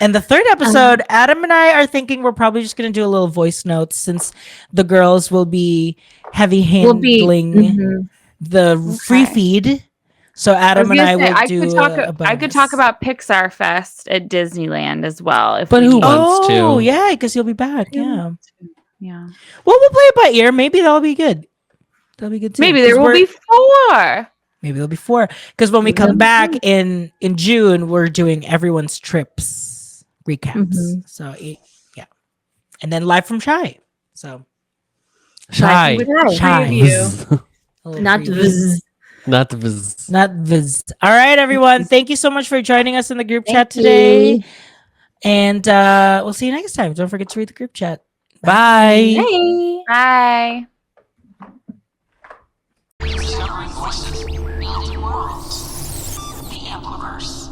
And the third episode, Adam and I are thinking we're probably just going to do a little voice notes, since the girls will be heavy We'll be- handling Mhm. the free feed. So Adam and I will do I could talk about Pixar Fest at Disneyland as well. If But we who need- wants to? Oh, yeah, because you'll be back. Yeah. Yeah. Well, we'll play it by ear. Maybe that'll be good. That'll be good too. Maybe 'Cause there will we're- be 4. Maybe there'll be 4. Because when we come back in June, we're doing everyone's trips recaps. Mhm. So yeah, and then live from Shy. So Shy. With Shy. the three of you. a little Not preview. viz. Not viz. Not viz. All right, everyone. Thank you so much for joining us in the group chat Thank today. you. And we'll see you next time. Don't forget to read the group chat. Bye. Bye. Bye. Discovering voices, building worlds. The Ampliverse.